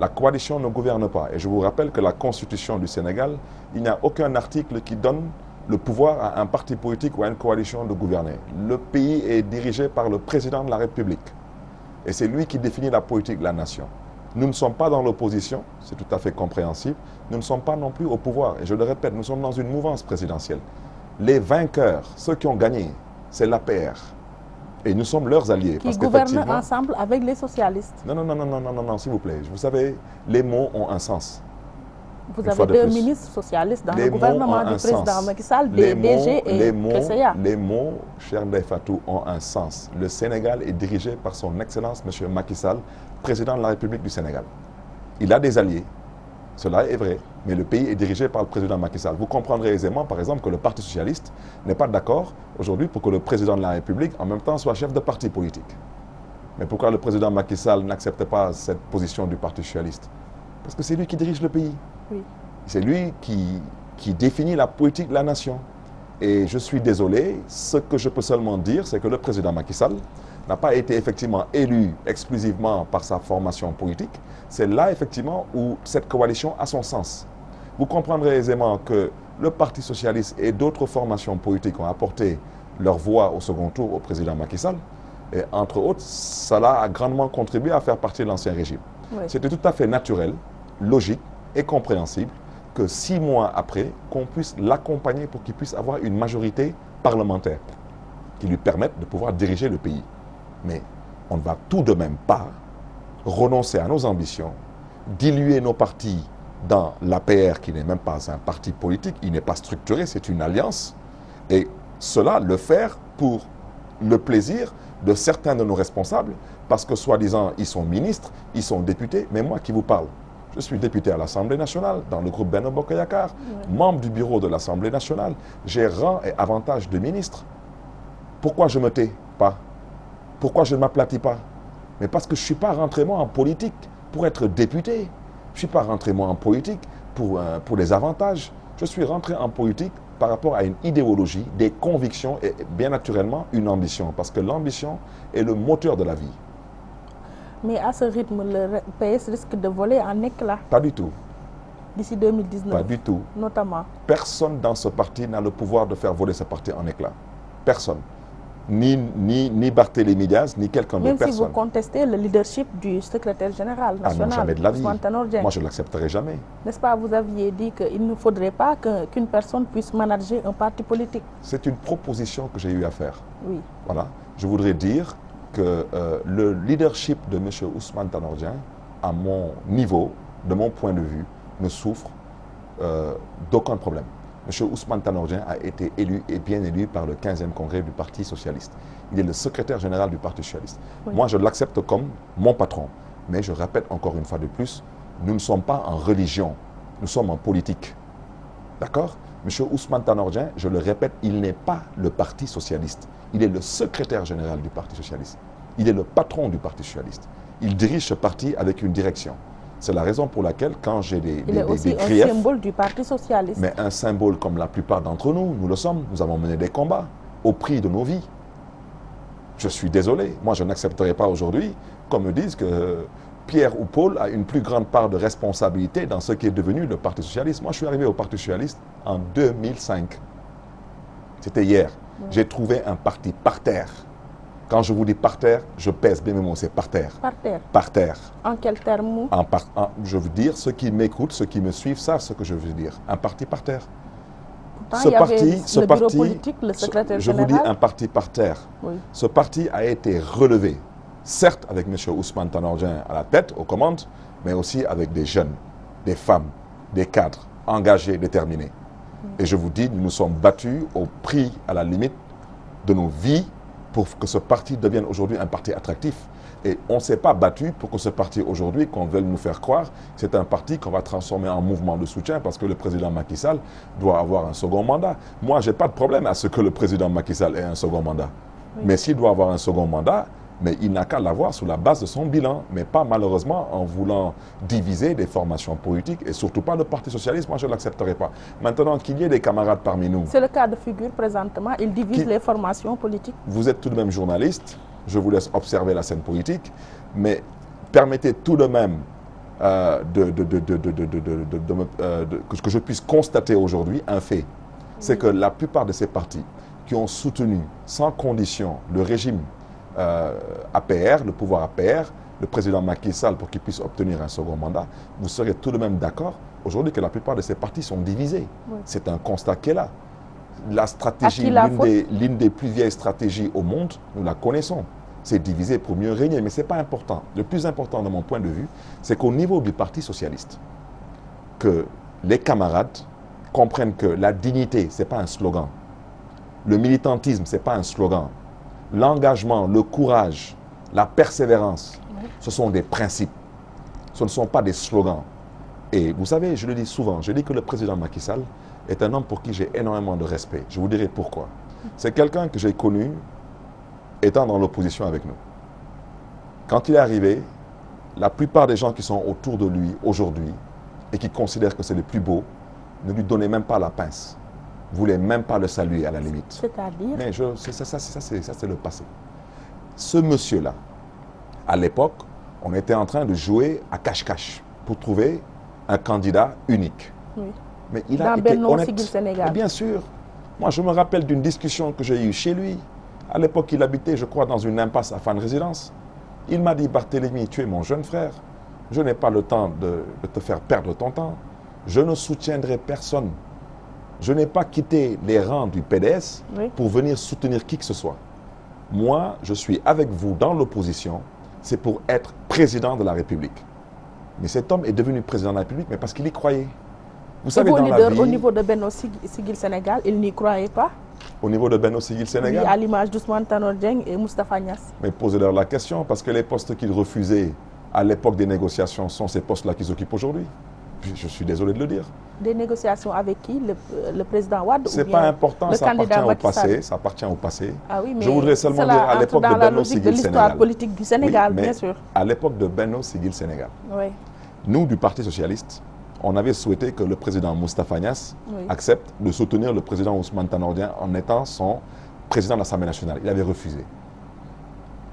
La coalition ne gouverne pas. Et je vous rappelle que la Constitution du Sénégal, il n'y a aucun article qui donne le pouvoir à un parti politique ou à une coalition de gouverner. Le pays est dirigé par le président de la République. Et c'est lui qui définit la politique de la nation. Nous ne sommes pas dans l'opposition, c'est tout à fait compréhensible. Nous ne sommes pas non plus au pouvoir. Et je le répète, nous sommes dans une mouvance présidentielle. Les vainqueurs, ceux qui ont gagné, c'est l'APR. Et nous sommes leurs alliés. Qui gouvernent ensemble avec les socialistes. Non, s'il vous plaît. Vous savez, les mots ont un sens. Vous avez deux ministres socialistes dans le gouvernement du président Macky Sall, DG et PCA. Les mots, cher Ndeye Fatou, ont un sens. Le Sénégal est dirigé par son Excellence, M. Macky Sall, président de la République du Sénégal. Il a des alliés, cela est vrai, mais le pays est dirigé par le président Macky Sall. Vous comprendrez aisément, par exemple, que le Parti socialiste n'est pas d'accord aujourd'hui pour que le président de la République, en même temps, soit chef de parti politique. Mais pourquoi le président Macky Sall n'accepte pas cette position du Parti socialiste? Parce que c'est lui qui dirige le pays. Oui. C'est lui qui définit la politique de la nation. Et je suis désolé, ce que je peux seulement dire, c'est que le président Macky Sall n'a pas été effectivement élu exclusivement par sa formation politique. C'est là effectivement où cette coalition a son sens. Vous comprendrez aisément que le Parti socialiste et d'autres formations politiques ont apporté leur voix au second tour au président Macky Sall. Et entre autres, cela a grandement contribué à faire partie de l'ancien régime. Oui. C'était tout à fait naturel, logique et compréhensible que 6 mois après, qu'on puisse l'accompagner pour qu'il puisse avoir une majorité parlementaire qui lui permette de pouvoir diriger le pays. Mais on ne va tout de même pas renoncer à nos ambitions, diluer nos partis dans l'APR qui n'est même pas un parti politique, il n'est pas structuré, c'est une alliance, et cela le faire pour le plaisir de certains de nos responsables, parce que soi-disant ils sont ministres, ils sont députés, mais moi qui vous parle, je suis député à l'Assemblée nationale, dans le groupe Benno Bokk Yakaar, membre du bureau de l'Assemblée nationale, j'ai rang et avantage de ministre. Pourquoi je ne me tais pas? Pourquoi je ne m'aplatis pas? Mais parce que je ne suis pas rentré moi en politique pour être député. Je ne suis pas rentré moi en politique pour les avantages. Je suis rentré en politique par rapport à une idéologie, des convictions et bien naturellement une ambition. Parce que l'ambition est le moteur de la vie. Mais à ce rythme, le PS risque de voler en éclats. Pas du tout. D'ici 2019. Pas du tout. Notamment. Personne dans ce parti n'a le pouvoir de faire voler ce parti en éclats. Personne. Ni Barthélémy Diaz, ni quelqu'un d'autre. Même si vous contestez le leadership du secrétaire général national, non, jamais de la vie. Ousmane Tanor Dieng. Moi, je ne l'accepterai jamais. N'est-ce pas, vous aviez dit qu'il ne faudrait pas qu'une personne puisse manager un parti politique. C'est une proposition que j'ai eu à faire. Oui. Voilà. Je voudrais dire que le leadership de M. Ousmane Tanor Dieng, à mon niveau, de mon point de vue, ne souffre d'aucun problème. M. Ousmane Tanor Dieng a été élu et bien élu par le 15e congrès du Parti socialiste. Il est le secrétaire général du Parti socialiste. Oui. Moi, je l'accepte comme mon patron. Mais je répète encore une fois de plus, nous ne sommes pas en religion, nous sommes en politique. D'accord? M. Ousmane Tanor Dieng, je le répète, il n'est pas le Parti socialiste. Il est le secrétaire général du Parti socialiste. Il est le patron du Parti socialiste. Il dirige ce parti avec une direction. C'est la raison pour laquelle, quand j'ai des griefs... Il est aussi un symbole du Parti socialiste. Mais un symbole comme la plupart d'entre nous, nous le sommes. Nous avons mené des combats au prix de nos vies. Je suis désolé. Moi, je n'accepterai pas aujourd'hui qu'on me dise que Pierre ou Paul a une plus grande part de responsabilité dans ce qui est devenu le Parti socialiste. Moi, je suis arrivé au Parti socialiste en 2005. C'était hier. Oui. J'ai trouvé un parti par terre. Quand je vous dis par terre, je pèse bien mes mots, c'est par terre. Par terre. Par terre. En quel terme? Je veux dire, ceux qui m'écoutent, ceux qui me suivent savent ce que je veux dire. Un parti par terre. Pourtant, le bureau politique, le secrétaire général. Je vous dis un parti par terre. Oui. Ce parti a été relevé, certes avec M. Ousmane Tanor Dieng à la tête, aux commandes, mais aussi avec des jeunes, des femmes, des cadres engagés, déterminés. Et je vous dis, nous nous sommes battus au prix, à la limite de nos vies, pour que ce parti devienne aujourd'hui un parti attractif. Et on ne s'est pas battu pour que ce parti aujourd'hui, qu'on veuille nous faire croire, c'est un parti qu'on va transformer en mouvement de soutien parce que le président Macky Sall doit avoir un second mandat. Moi, je n'ai pas de problème à ce que le président Macky Sall ait un second mandat. Oui. Mais s'il doit avoir un second mandat, mais il n'a qu'à l'avoir sur la base de son bilan, mais pas malheureusement en voulant diviser des formations politiques et surtout pas le Parti socialiste. Moi, je ne l'accepterai pas. Maintenant, qu'il y ait des camarades parmi nous... C'est le cas de figure présentement, il divise les formations politiques. Vous êtes tout de même journaliste, je vous laisse observer la scène politique, mais permettez tout de même que je puisse constater aujourd'hui un fait. c'est que la plupart de ces partis qui ont soutenu sans condition le régime APR, le pouvoir APR, le président Macky Sall pour qu'il puisse obtenir un second mandat, vous serez tout de même d'accord aujourd'hui que la plupart de ces partis sont divisés. Oui. C'est un constat qui est là. La stratégie, l'une des plus vieilles stratégies au monde, nous la connaissons. C'est diviser pour mieux régner, mais ce n'est pas important. Le plus important de mon point de vue, c'est qu'au niveau du Parti socialiste, que les camarades comprennent que la dignité, ce n'est pas un slogan. Le militantisme, ce n'est pas un slogan. L'engagement, le courage, la persévérance, ce sont des principes. Ce ne sont pas des slogans. Et vous savez, je le dis souvent, je dis que le président Macky Sall est un homme pour qui j'ai énormément de respect. Je vous dirai pourquoi. C'est quelqu'un que j'ai connu étant dans l'opposition avec nous. Quand il est arrivé, la plupart des gens qui sont autour de lui aujourd'hui et qui considèrent que c'est le plus beau, ne lui donnaient même pas la pince. Ne voulaient même pas le saluer à la limite. C'est-à-dire? Mais ça c'est le passé. Ce monsieur-là, à l'époque, on était en train de jouer à cache-cache pour trouver un candidat unique. Oui. Mais il a été honnête. Sénégal. Bien sûr. Moi, je me rappelle d'une discussion que j'ai eue chez lui. À l'époque, il habitait, je crois, dans une impasse à Fann Résidence. Il m'a dit, Barthélémy, tu es mon jeune frère. Je n'ai pas le temps de te faire perdre ton temps. Je ne soutiendrai personne. Je n'ai pas quitté les rangs du PDS pour venir soutenir qui que ce soit. Moi, je suis avec vous dans l'opposition. C'est pour être président de la République. Mais cet homme est devenu président de la République, mais parce qu'il y croyait. Vous savez, dans la vie, au niveau de Benno Siggil Sénégal, il n'y croyait pas. Au niveau de Benno Siggil Sénégal? Oui, à l'image d'Ousmane Tanor Dieng et Moustapha Niasse. Mais posez-leur la question, parce que les postes qu'ils refusaient à l'époque des négociations sont ces postes-là qu'ils occupent aujourd'hui. Je suis désolé de le dire. Des négociations avec qui? Le président Wade? C'est pas important, ça appartient au passé. Ça appartient au passé. Ah oui, mais je voudrais seulement dire à l'époque de Benno Siggil Sénégal. L'histoire politique du Sénégal, oui, bien sûr. À l'époque de Benno Siggil Sénégal. Oui. Nous, du Parti socialiste, on avait souhaité que le président Moustapha Niasse accepte de soutenir le président Ousmane Tanor Dieng en étant son président de l'Assemblée nationale. Il avait refusé.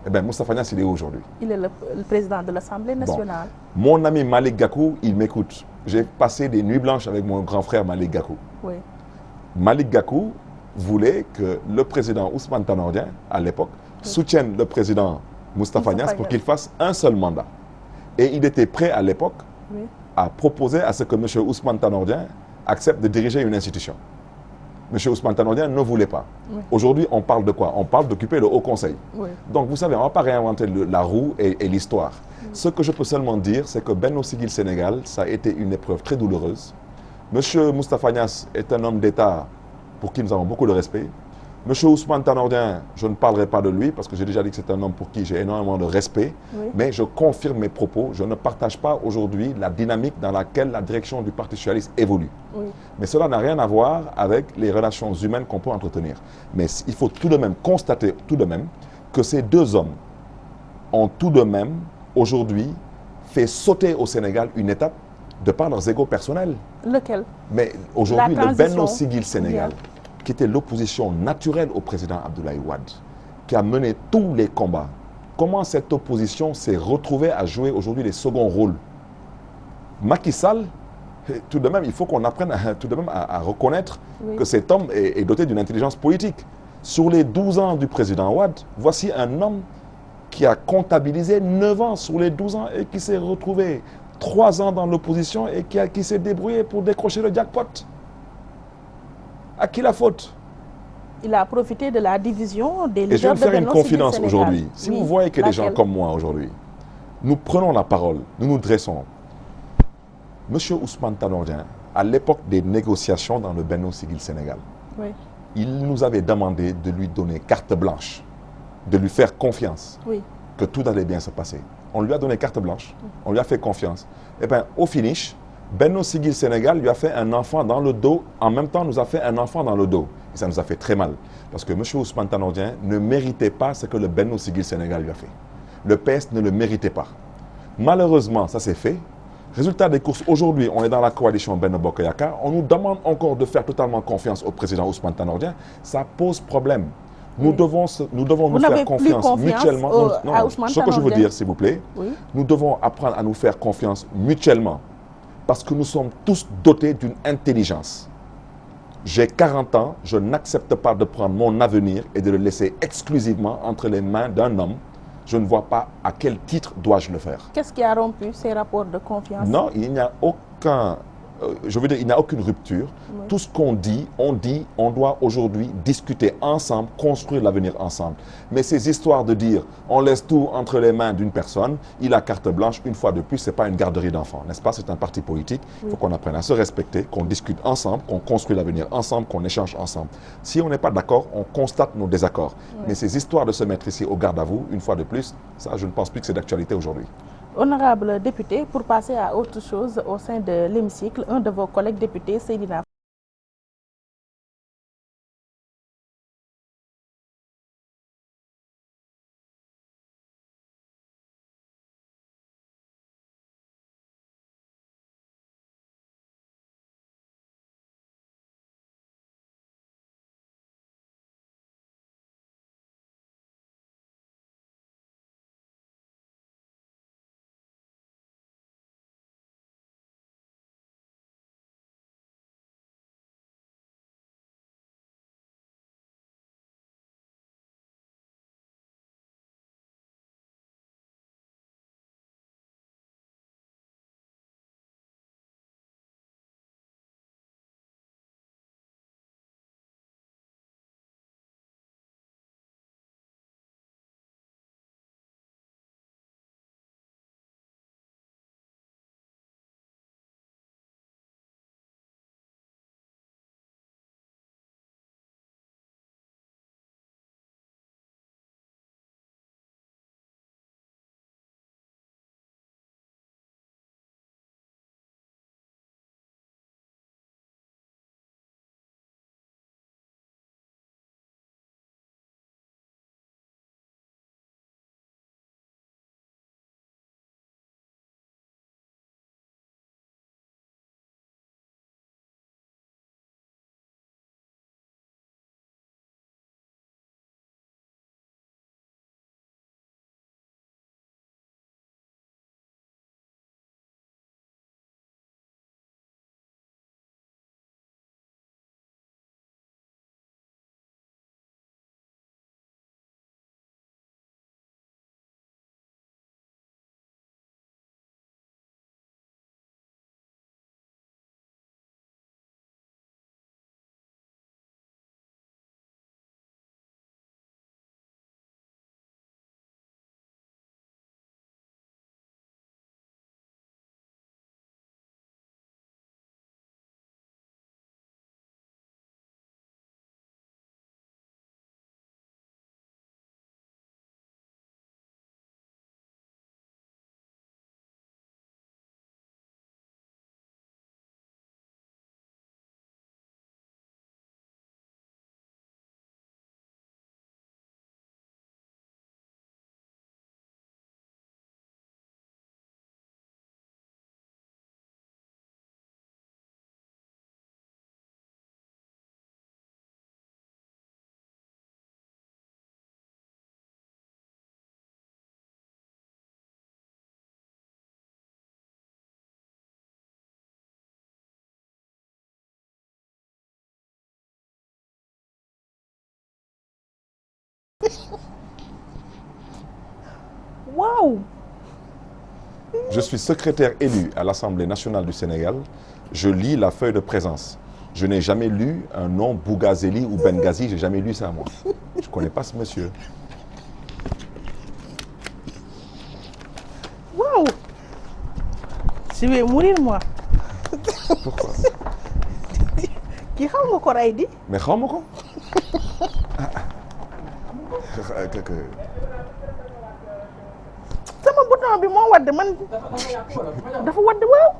Eh bien, Moustapha Niasse, il est où aujourd'hui? Il est le président de l'Assemblée nationale. Bon. Mon ami Malick Gakou, il m'écoute. J'ai passé des nuits blanches avec mon grand frère Malick Gakou. Oui. Malick Gakou voulait que le président Ousmane Tanor Dieng, à l'époque, soutienne le président Moustapha Niasse pour qu'il fasse un seul mandat. Et il était prêt à l'époque à proposer à ce que M. Ousmane Tanor Dieng accepte de diriger une institution. M. Ousmane Tanor Dieng ne voulait pas. Oui. Aujourd'hui, on parle de quoi? On parle d'occuper le Haut Conseil. Oui. Donc, vous savez, on ne va pas réinventer la roue et l'histoire. Oui. Ce que je peux seulement dire, c'est que Benno Siggil Sénégal, ça a été une épreuve très douloureuse. M. Moustapha Niasse est un homme d'État pour qui nous avons beaucoup de respect. M. Ousmane Tanor Dieng, je ne parlerai pas de lui parce que j'ai déjà dit que c'est un homme pour qui j'ai énormément de respect. Oui. Mais je confirme mes propos. Je ne partage pas aujourd'hui la dynamique dans laquelle la direction du Parti socialiste évolue. Oui. Mais cela n'a rien à voir avec les relations humaines qu'on peut entretenir. Mais il faut tout de même constater que ces deux hommes ont tout de même aujourd'hui fait sauter au Sénégal une étape de par leurs égos personnels. Lequel? Mais aujourd'hui, le Benno Siggil Sénégal, qui était l'opposition naturelle au président Abdoulaye Wade, qui a mené tous les combats. Comment cette opposition s'est retrouvée à jouer aujourd'hui les seconds rôles? Macky Sall, tout de même, il faut qu'on apprenne à reconnaître que cet homme est doté d'une intelligence politique. Sur les 12 ans du président Wade, voici un homme qui a comptabilisé 9 ans sur les 12 ans et qui s'est retrouvé 3 ans dans l'opposition et qui s'est débrouillé pour décrocher le jackpot. À qui la faute? Il a profité de la division des leaders. Et je vais faire une confidence aujourd'hui. Si vous voyez que des gens comme moi aujourd'hui, nous prenons la parole, nous nous dressons. Monsieur Ousmane Tanor Dieng, à l'époque des négociations dans le Benno Siggil Sénégal, il nous avait demandé de lui donner carte blanche, de lui faire confiance, que tout allait bien se passer. On lui a donné carte blanche, on lui a fait confiance. Et bien, au finish, Benno Siggil Sénégal lui a fait un enfant dans le dos, en même temps nous a fait un enfant dans le dos. Et ça nous a fait très mal. Parce que M. Ousmane Tanor Dieng ne méritait pas ce que le Benno Siggil Sénégal lui a fait. Le PS ne le méritait pas. Malheureusement, ça s'est fait. Résultat des courses, aujourd'hui, on est dans la coalition Benno Bokk Yakaar. On nous demande encore de faire totalement confiance au président Ousmane Tanor Dieng. Ça pose problème. Nous devons nous faire confiance mutuellement. Ce que je veux dire, s'il vous plaît, nous devons apprendre à nous faire confiance mutuellement. Parce que nous sommes tous dotés d'une intelligence. J'ai 40 ans, je n'accepte pas de prendre mon avenir et de le laisser exclusivement entre les mains d'un homme. Je ne vois pas à quel titre dois-je le faire. Qu'est-ce qui a rompu ces rapports de confiance? Non, il n'y a aucun... je veux dire, il n'y a aucune rupture. Oui. Tout ce qu'on dit, on doit aujourd'hui discuter ensemble, construire l'avenir ensemble. Mais ces histoires de dire, on laisse tout entre les mains d'une personne, il a carte blanche, une fois de plus, ce n'est pas une garderie d'enfants, n'est-ce pas? C'est un parti politique. Il faut qu'on apprenne à se respecter, qu'on discute ensemble, qu'on construit l'avenir ensemble, qu'on échange ensemble. Si on n'est pas d'accord, on constate nos désaccords. Oui. Mais ces histoires de se mettre ici au garde à vous, une fois de plus, ça, je ne pense plus que c'est d'actualité aujourd'hui. Honorable député, pour passer à autre chose au sein de l'hémicycle, un de vos collègues députés, Seydina Waouh! Je suis secrétaire élu à l'Assemblée nationale du Sénégal. Je lis la feuille de présence. Je n'ai jamais lu un nom Bougazeli ou Benghazi. Je n'ai jamais lu ça, moi. Je ne connais pas ce monsieur. Waouh! Je vais mourir, moi. Pourquoi? Qui xaw nga ko ray di? Mais xaw ma ko. Sama bouton bi moo wadd man dafa wadd waaw.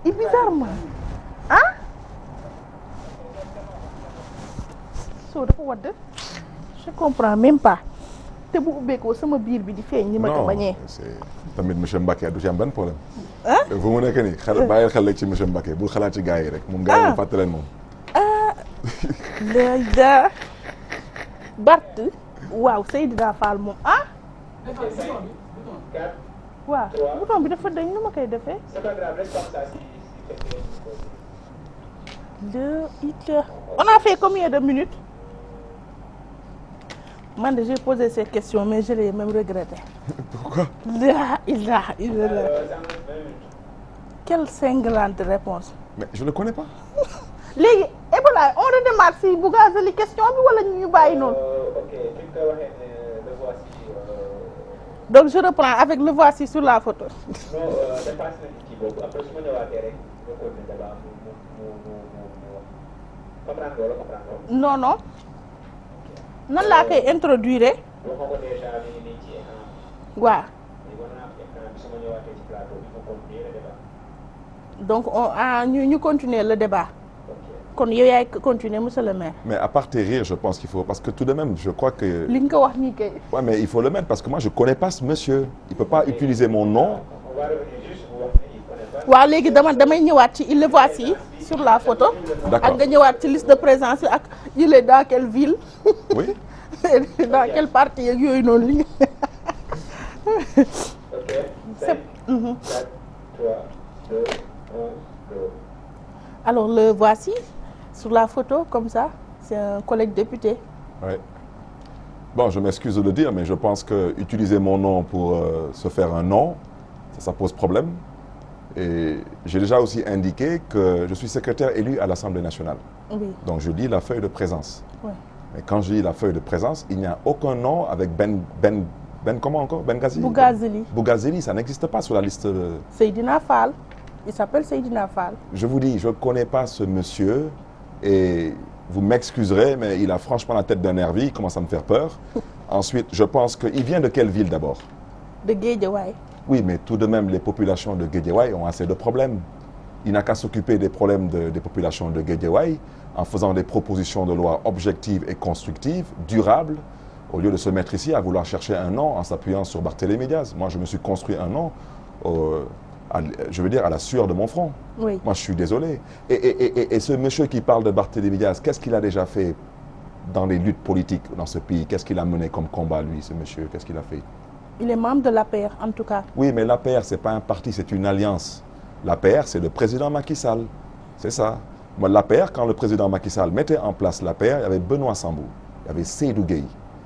Bizarrement. Ah? So dafa wadd. Je comprends même pas. Te bu ubbeekoo sama biir bi di feeñ ni ma ko bañee. Tamit monsieur Mbacké du ci am benn problème. ah fu mu nekk nii xel bàyyil xel rek ci monsieur Mbacké bul xalaat ci gars yi rek. moom gars yi moom fàtte leen moom. léegi Bart waaw Seydina Fall moom ah. waaw bouton bi dafa dañ nu ma koy defee. On a fait combien de minutes? Moi, j'ai posé cette question, mais je l'ai même regretté. Pourquoi? Quelle cinglante réponse. Mais je ne le connais pas. Léegi Ebola, on redémarre si Bougazelli question bi wala ñu bàyyi noonu. Donc je reprends avec le voici sur la photo. Non non. Nan laa koy introduire. waaw. Donc ñu continuer le débat. Kon yow yaay continuer monsieur le maire. Mais à part tes rires, je pense qu'il faut, parce que tout de même, je crois que... li nga ko wax nii kay. Ouais, mais il faut le mettre parce que moi je connais pas ce monsieur. Il peut pas utiliser mon nom. waaw léegi damay ñëwaat ci il le voici sur la photo. D'accord. Ak nga ñëwaat ci liste de présence ak il est dans quelle ville. Oui. Dans quel parti ak yooyu noonu li. C'est... Alors le voici sur la photo comme ça, c'est un collègue député. Ouais. Bon, je m'excuse de le dire, mais je pense que utiliser mon nom pour se faire un nom, ça pose problème. Et j'ai déjà aussi indiqué que je suis secrétaire élu à l'Assemblée nationale. Oui. Donc je lis la feuille de présence. Ouais. Et quand je lis la feuille de présence, il n'y a aucun nom avec comment encore? Benghazi? Bougazelli. Bougazelli, ça n'existe pas sur la liste. Seydina Fall. Il s'appelle Seydina Fall. Je vous dis, je ne connais pas ce monsieur et vous m'excuserez, mais il a franchement la tête d'un nervi, il commence à me faire peur. Ensuite, je pense qu'il vient de quelle ville d'abord? De Guédiawaye. Oui, mais tout de même, les populations de Guédiawaye ont assez de problèmes. Il n'a qu'à s'occuper des problèmes des populations de Guédiawaye en faisant des propositions de loi objectives et constructives, durables, au lieu de se mettre ici à vouloir chercher un nom en s'appuyant sur Barthélémy Diaz. Moi, je me suis construit un nom, je veux dire, à la sueur de mon front. Oui. Moi, je suis désolé. Et ce monsieur qui parle de Barthélémy Diaz, qu'est-ce qu'il a déjà fait dans les luttes politiques dans ce pays? Qu'est-ce qu'il a mené comme combat, lui, ce monsieur? Qu'est-ce qu'il a fait? Il est membre de l'APR, en tout cas. Oui, mais l'APR, ce n'est pas un parti, c'est une alliance. L'APR, c'est le président Macky Sall. C'est ça. Moi, l'APR, quand le président Macky Sall mettait en place l'APR, il y avait Benoît Sambou, il y avait Seydou Gueye,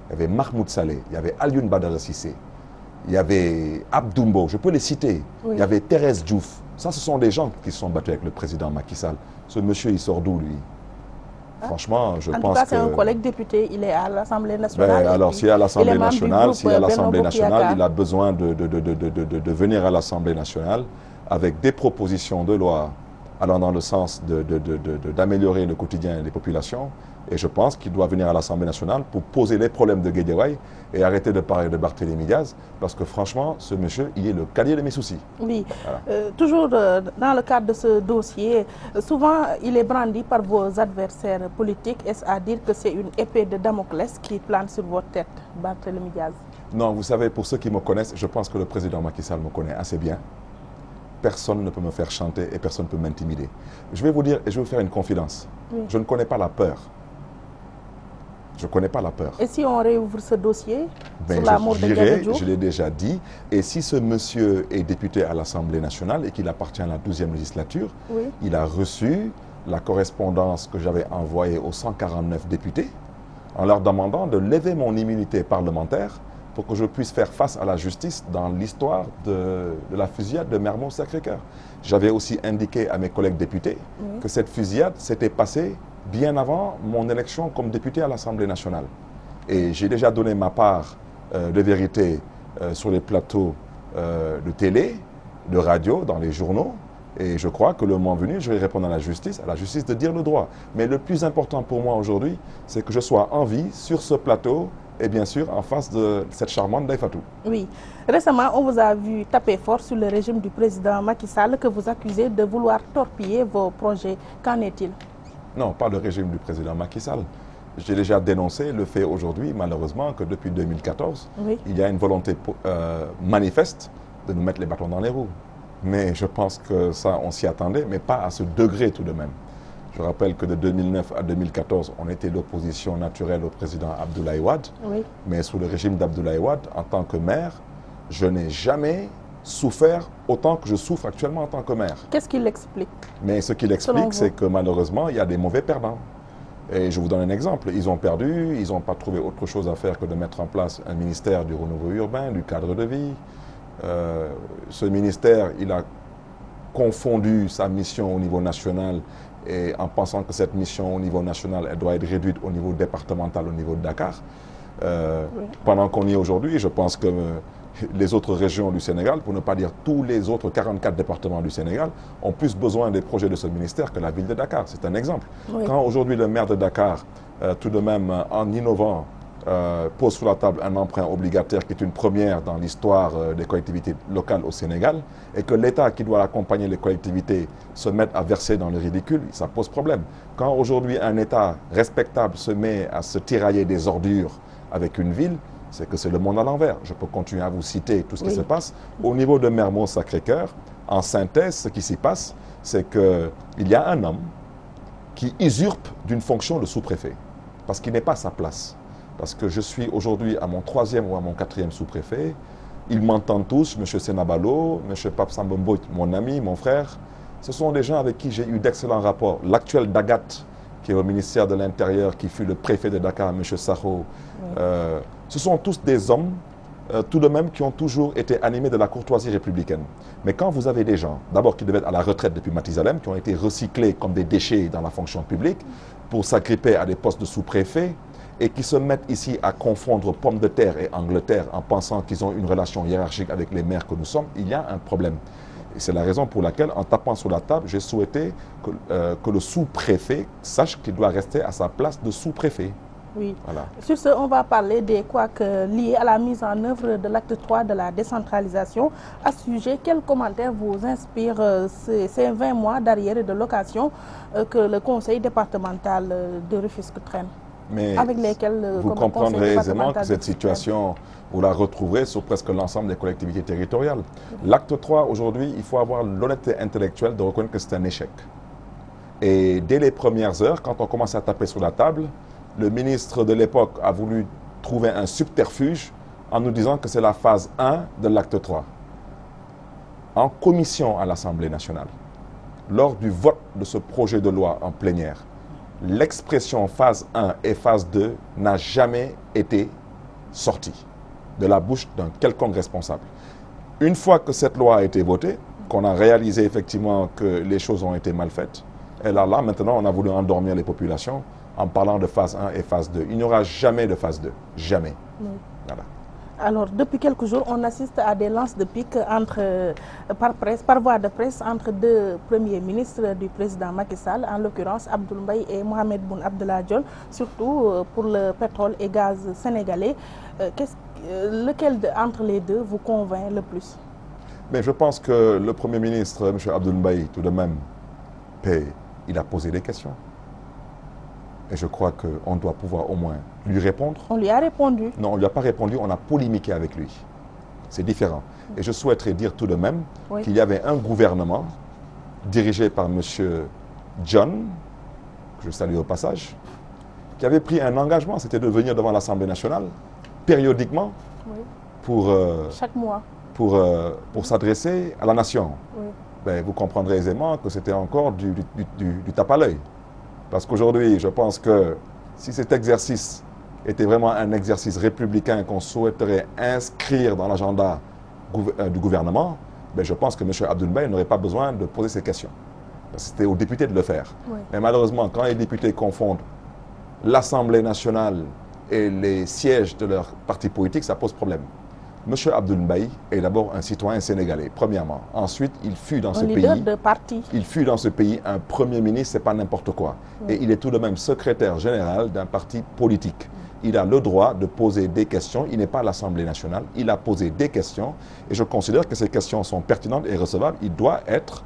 il y avait Mahmoud Saleh, il y avait Alioune Badara Cissé, il y avait Abdoumbo, je peux les citer. Oui. Il y avait Thérèse Diouf. Ça, ce sont des gens qui se sont battus avec le président Macky Sall. Ce monsieur, il sort d'où, lui? Franchement, je pense que... En tout cas, c'est un collègue député, il est à l'Assemblée nationale. Ben, alors, s'il est à l'Assemblée nationale, il a besoin de venir à l'Assemblée nationale avec des propositions de loi allant dans le sens d'améliorer le quotidien des populations. Et je pense qu'il doit venir à l'Assemblée nationale pour poser les problèmes de Guédiawaye et arrêter de parler de Barthélémy Diaz, parce que franchement, ce monsieur, il est le calier de mes soucis. Oui, voilà. Toujours dans le cadre de ce dossier, souvent il est brandi par vos adversaires politiques. Est-ce à dire que c'est une épée de Damoclès qui plane sur votre tête, Barthélémy Diaz? Non, vous savez, pour ceux qui me connaissent, je pense que le président Macky Sall me connaît assez bien. Personne ne peut me faire chanter et personne ne peut m'intimider. Je vais vous dire, et je vais vous faire une confidence. Oui. Je ne connais pas la peur. Je ne connais pas la peur. Et si on réouvre ce dossier sur la mort de Ndiaga Diouf? Je l'ai déjà dit. Et si ce monsieur est député à l'Assemblée nationale et qu'il appartient à la 12e législature, oui. Il a reçu la correspondance que j'avais envoyée aux 149 députés en leur demandant de lever mon immunité parlementaire pour que je puisse faire face à la justice dans l'histoire de la fusillade de Mermoz Sacré-Cœur. J'avais aussi indiqué à mes collègues députés que cette fusillade s'était passée bien avant mon élection comme député à l'Assemblée nationale. Et j'ai déjà donné ma part de vérité sur les plateaux de télé, de radio, dans les journaux. Et je crois que le moment venu, je vais répondre à la justice de dire le droit. Mais le plus important pour moi aujourd'hui, c'est que je sois en vie sur ce plateau et bien sûr en face de cette charmante Ndeye Fatou. Oui. Récemment, on vous a vu taper fort sur le régime du président Macky Sall que vous accusez de vouloir torpiller vos projets. Qu'en est-il? Non, pas le régime du président Macky Sall. J'ai déjà dénoncé le fait aujourd'hui, malheureusement, que depuis 2014, oui. Il y a une volonté manifeste de nous mettre les bâtons dans les roues. Mais je pense que ça, on s'y attendait, mais pas à ce degré tout de même. Je rappelle que de 2009 à 2014, on était l'opposition naturelle au président Abdoulaye Wade. Oui. Mais sous le régime d'Abdoulaye Wade, en tant que maire, je n'ai jamais souffert autant que je souffre actuellement en tant que maire. Qu'est-ce qui l'explique? Mais ce qui l'explique, c'est que malheureusement, il y a des mauvais perdants. Et je vous donne un exemple. Ils ont perdu, ils n'ont pas trouvé autre chose à faire que de mettre en place un ministère du renouveau urbain, du cadre de vie. Ce ministère, il a confondu sa mission au niveau national et en pensant que cette mission au niveau national, elle doit être réduite au niveau départemental, au niveau de Dakar. Pendant qu'on y est aujourd'hui, je pense que les autres régions du Sénégal, pour ne pas dire tous les autres 44 départements du Sénégal, ont plus besoin des projets de ce ministère que la ville de Dakar. C'est un exemple. Quand aujourd'hui le maire de Dakar, tout de même en innovant, pose sur la table un emprunt obligataire qui est une première dans l'histoire des collectivités locales au Sénégal, et que l'État qui doit accompagner les collectivités se mette à verser dans le ridicule, ça pose problème. Quand aujourd'hui un État respectable se met à se tirailler des ordures avec une ville, c'est que c'est le monde à l'envers. Je peux continuer à vous citer tout ce qui se passe. Au niveau de Mermoz Sacré-Cœur, en synthèse, ce qui s'y passe, c'est qu'il y a un homme qui usurpe d'une fonction de sous-préfet, parce qu'il n'est pas à sa place. Parce que je suis aujourd'hui à mon 3e ou à mon 4e sous-préfet. Ils m'entendent tous, M. Senabalo, M. Pape Sambombo, mon ami, mon frère. Ce sont des gens avec qui j'ai eu d'excellents rapports. L'actuel Dagat, qui est au ministère de l'Intérieur, qui fut le préfet de Dakar, M. Sakho. Ce sont tous des hommes, tout de même, qui ont toujours été animés de la courtoisie républicaine. Mais quand vous avez des gens, d'abord qui devaient être à la retraite depuis Matizalem, qui ont été recyclés comme des déchets dans la fonction publique, pour s'agripper à des postes de sous-préfet, et qui se mettent ici à confondre pommes de terre et Angleterre en pensant qu'ils ont une relation hiérarchique avec les maires que nous sommes, il y a un problème. Et c'est la raison pour laquelle, en tapant sur la table, j'ai souhaité que le sous-préfet sache qu'il doit rester à sa place de sous-préfet. Oui. Voilà. Sur ce, on va parler des couacs liés à la mise en œuvre de l'acte 3 de la décentralisation. À ce sujet, quels commentaires vous inspirent ces 20 mois d'arriérés de location que le conseil départemental de Rufisque traîne? Mais avec lesquels vous comprendrez aisément que cette situation, vous la retrouverez sur presque l'ensemble des collectivités territoriales. L'acte 3, aujourd'hui, il faut avoir l'honnêteté intellectuelle de reconnaître que c'est un échec. Et dès les premières heures, quand on commence à taper sur la table, le ministre de l'époque a voulu trouver un subterfuge en nous disant que c'est la phase 1 de l'acte 3. En commission à l'Assemblée nationale, lors du vote de ce projet de loi en plénière, l'expression phase 1 et phase 2 n'a jamais été sortie de la bouche d'un quelconque responsable. Une fois que cette loi a été votée, qu'on a réalisé effectivement que les choses ont été mal faites, et là maintenant on a voulu endormir les populations en parlant de phase 1 et phase 2. Il n'y aura jamais de phase 2. Jamais. Voilà. Alors, depuis quelques jours, on assiste à des lances de pique par voie de presse entre deux premiers ministres du président Macky Sall, en l'occurrence Abdoul Mbaye et Mohamed Boun Abdallah Dionne, surtout pour le pétrole et gaz sénégalais. Lequel entre les deux vous convainc le plus? Mais je pense que le Premier ministre, M. Abdoul Mbaye, tout de même, il a posé des questions. Et je crois qu'on doit pouvoir au moins lui répondre. On lui a répondu. Non, on ne lui a pas répondu, on a polémiqué avec lui. C'est différent. Et je souhaiterais dire tout de même qu'il y avait un gouvernement dirigé par M. John, que je salue au passage, qui avait pris un engagement, c'était de venir devant l'Assemblée nationale, périodiquement, pour, chaque mois, pour s'adresser à la nation. Ben, vous comprendrez aisément que c'était encore du tape à l'œil. Parce qu'aujourd'hui, je pense que si cet exercice était vraiment un exercice républicain qu'on souhaiterait inscrire dans l'agenda du gouvernement, ben je pense que M. Abdoul Mbaye n'aurait pas besoin de poser ces questions. C'était aux députés de le faire. Mais malheureusement, quand les députés confondent l'Assemblée nationale et les sièges de leur parti politique, ça pose problème. M. Abdoul Mbaye est d'abord un citoyen sénégalais, premièrement. Ensuite, il fut dans ce pays. De parti. Il fut dans ce pays un premier ministre, c'est pas n'importe quoi. Et il est tout de même secrétaire général d'un parti politique. Il a le droit de poser des questions. Il n'est pas à l'Assemblée nationale. Il a posé des questions. Et je considère que ces questions sont pertinentes et recevables. Il doit être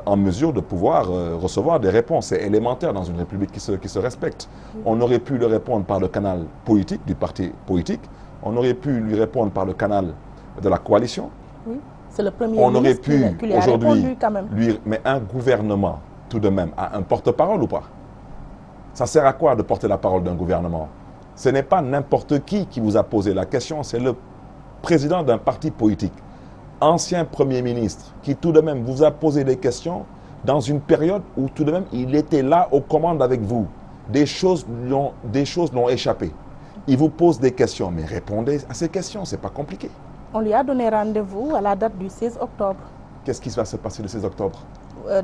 en mesure de pouvoir recevoir des réponses. C'est élémentaire dans une république qui se respecte. On aurait pu le répondre par le canal politique, du parti politique. On aurait pu lui répondre par le canal de la coalition. Oui, c'est le premier on aurait pu aujourd'hui lui... Mais un gouvernement, tout de même, a un porte-parole ou pas? Ça sert à quoi de porter la parole d'un gouvernement? Ce n'est pas n'importe qui vous a posé la question, c'est le président d'un parti politique. ancien Premier ministre, qui tout de même vous a posé des questions dans une période où tout de même il était là aux commandes avec vous. Des choses l'ont échappé. Il vous pose des questions, mais répondez à ces questions, c'est pas compliqué. On lui a donné rendez-vous à la date du 16 octobre. Qu'est-ce qui va se passer le 16 octobre?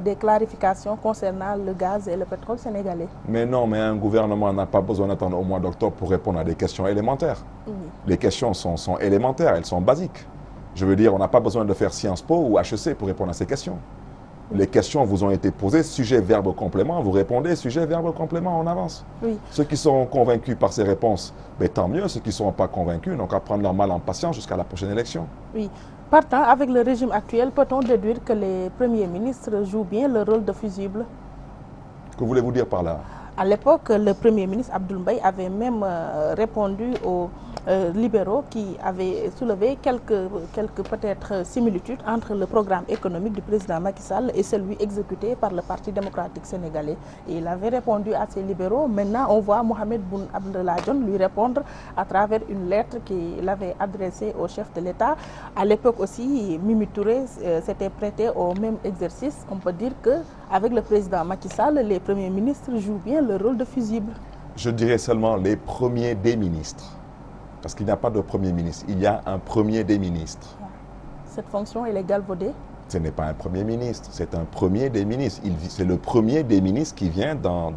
Des clarifications concernant le gaz et le pétrole sénégalais. Mais non, mais un gouvernement n'a pas besoin d'attendre au mois d'octobre pour répondre à des questions élémentaires. Oui. Les questions sont élémentaires, elles sont basiques. Je veux dire, on n'a pas besoin de faire Sciences Po ou HEC pour répondre à ces questions. Oui. Les questions vous ont été posées, sujet, verbe, complément, vous répondez, sujet, verbe, complément, on avance. Oui. Ceux qui seront convaincus par ces réponses, ben, tant mieux. Ceux qui ne seront pas convaincus n'ont qu'à prendre leur mal en patience jusqu'à la prochaine élection. Oui. Partant, avec le régime actuel, peut-on déduire que les premiers ministres jouent bien le rôle de fusible? Que voulez-vous dire par là? À l'époque, le Premier ministre Abdoul Mbaye avait même répondu aux libéraux qui avaient soulevé quelques peut-être similitudes entre le programme économique du président Macky Sall et celui exécuté par le Parti démocratique sénégalais. Et il avait répondu à ces libéraux. Maintenant, on voit Mohamed Boun Abdallah Dionne lui répondre à travers une lettre qu'il avait adressée au chef de l'État. À l'époque aussi, Mimi Touré s'était prêté au même exercice. On peut dire qu'avec le président Macky Sall, les premiers ministres jouent bien le rôle de fusible. Je dirais seulement les premiers des ministres. Parce qu'il n'y a pas de premier ministre, il y a un premier des ministres. Cette fonction, elle est galvaudée? Ce n'est pas un premier ministre, c'est un premier des ministres. C'est le premier des ministres qui vient dans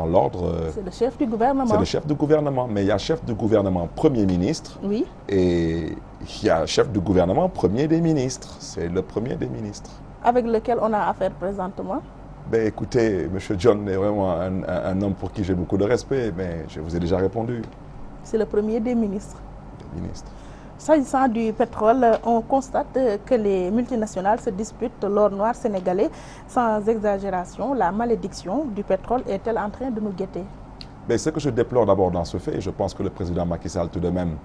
l'ordre... C'est le chef du gouvernement. C'est le chef du gouvernement, mais il y a chef du gouvernement, premier ministre. Oui. Et il y a chef du gouvernement, premier des ministres. C'est le premier des ministres. Avec lequel on a affaire présentement? Ben, écoutez, M. John est vraiment un homme pour qui j'ai beaucoup de respect, mais je vous ai déjà répondu. C'est le premier des ministres. Des ministres. S'agissant du pétrole, on constate que les multinationales se disputent l'or noir sénégalais. Sans exagération, la malédiction du pétrole est-elle en train de nous guetter? Ben, ce que je déplore d'abord dans ce fait, je pense que le président Macky Sall tout de même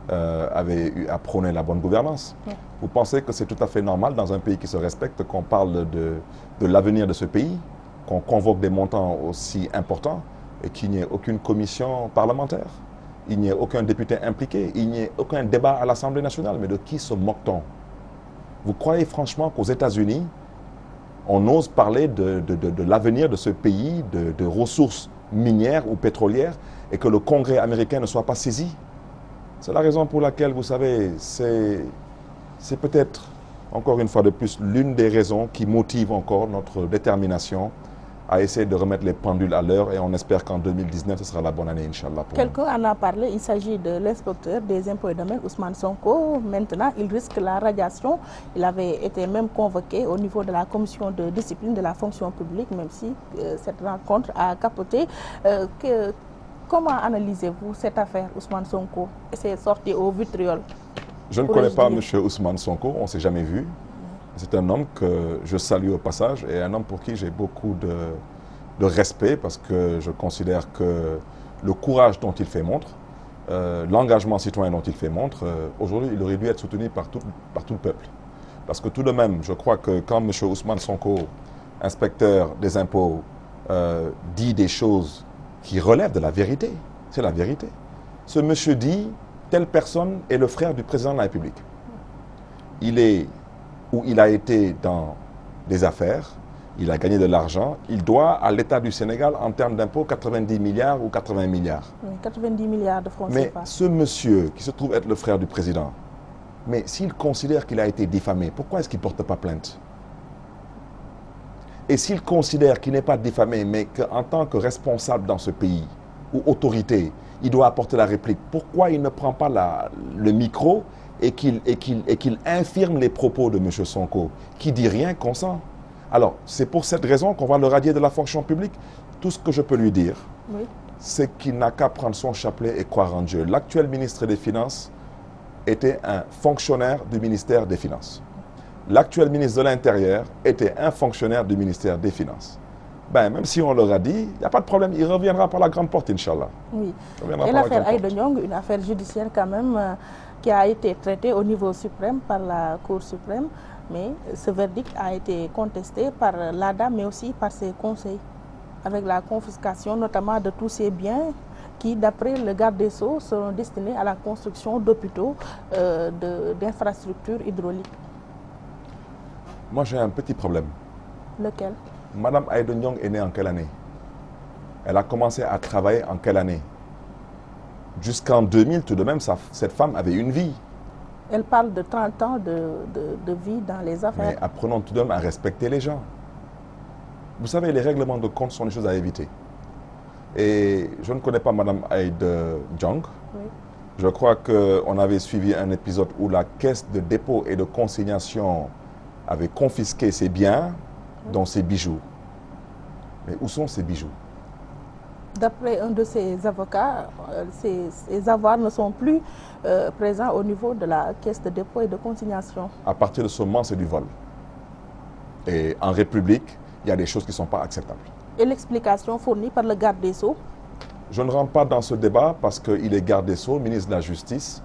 avait eu à prôner la bonne gouvernance. Oui. Vous pensez que c'est tout à fait normal dans un pays qui se respecte qu'on parle de l'avenir de ce pays, qu'on convoque des montants aussi importants et qu'il n'y ait aucune commission parlementaire? Il n'y ait aucun député impliqué, il n'y ait aucun débat à l'Assemblée nationale. Mais de qui se moque-t-on? Vous croyez franchement qu'aux États-Unis, on ose parler de l'avenir de ce pays, de ressources minières ou pétrolières, et que le Congrès américain ne soit pas saisi? C'est la raison pour laquelle, vous savez, c'est peut-être, encore une fois de plus, l'une des raisons qui motive encore notre détermination à essayer de remettre les pendules à l'heure, et on espère qu'en 2019, ce sera la bonne année, Inch'Allah. Quelqu'un en a parlé, il s'agit de l'inspecteur des impôts et domaines, Ousmane Sonko. Maintenant, il risque la radiation. Il avait été même convoqué au niveau de la commission de discipline de la fonction publique, même si cette rencontre a capoté. Comment analysez-vous cette affaire, Ousmane Sonko, et ses sorties au vitriol? Je ne connais pas M. Ousmane Sonko, on ne s'est jamais vu. C'est un homme que je salue au passage et un homme pour qui j'ai beaucoup de respect parce que je considère que le courage dont il fait montre, l'engagement citoyen dont il fait montre, aujourd'hui il aurait dû être soutenu par tout le peuple. Parce que tout de même, je crois que quand M. Ousmane Sonko, inspecteur des impôts, dit des choses qui relèvent de la vérité, c'est la vérité. Ce monsieur dit, telle personne est le frère du président de la République. Il a été dans des affaires, il a gagné de l'argent, il doit à l'État du Sénégal en termes d'impôts 90 milliards ou 80 milliards. Oui, 90 milliards de francs CFA. Mais ce monsieur qui se trouve être le frère du président, mais s'il considère qu'il a été diffamé, pourquoi est-ce qu'il ne porte pas plainte? Et s'il considère qu'il n'est pas diffamé, mais qu'en tant que responsable dans ce pays, ou autorité, il doit apporter la réplique, pourquoi il ne prend pas le micro et qu'il infirme les propos de M. Sonko, qui dit rien consent? Alors, c'est pour cette raison qu'on va le radier de la fonction publique. Tout ce que je peux lui dire, oui, c'est qu'il n'a qu'à prendre son chapelet et croire en Dieu. L'actuel ministre des Finances était un fonctionnaire du ministère des Finances. L'actuel ministre de l'Intérieur était un fonctionnaire du ministère des Finances. Ben, même si on leur a dit, il n'y a pas de problème, il reviendra par la grande porte, Inch'Allah. Oui. Et l'affaire Aïda Ndiongue, une affaire judiciaire quand même, qui a été traitée au niveau suprême par la Cour suprême, mais ce verdict a été contesté par l'ADA, mais aussi par ses conseils, avec la confiscation notamment de tous ces biens qui, d'après le garde des Sceaux, seront destinés à la construction d'hôpitaux, d'infrastructures hydrauliques. Moi, j'ai un petit problème. Lequel? Madame Aïda Ndiongue est née en quelle année? Elle a commencé à travailler en quelle année? Jusqu'en 2000, tout de même, cette femme avait une vie. Elle parle de 30 ans de vie dans les affaires. Mais apprenons tout de même à respecter les gens. Vous savez, les règlements de compte sont des choses à éviter. Et je ne connais pas Madame Aïda Ndiongue. Oui. Je crois qu'on avait suivi un épisode où la caisse de dépôt et de consignation avait confisqué ses biens, dont ses bijoux. Mais où sont ces bijoux? D'après un de ses avocats, ces avoirs ne sont plus présents au niveau de la caisse de dépôt et de consignation. À partir de ce moment, c'est du vol. Et en République, il y a des choses qui ne sont pas acceptables. Et l'explication fournie par le garde des Sceaux? Je ne rentre pas dans ce débat parce qu'il est garde des Sceaux, ministre de la Justice.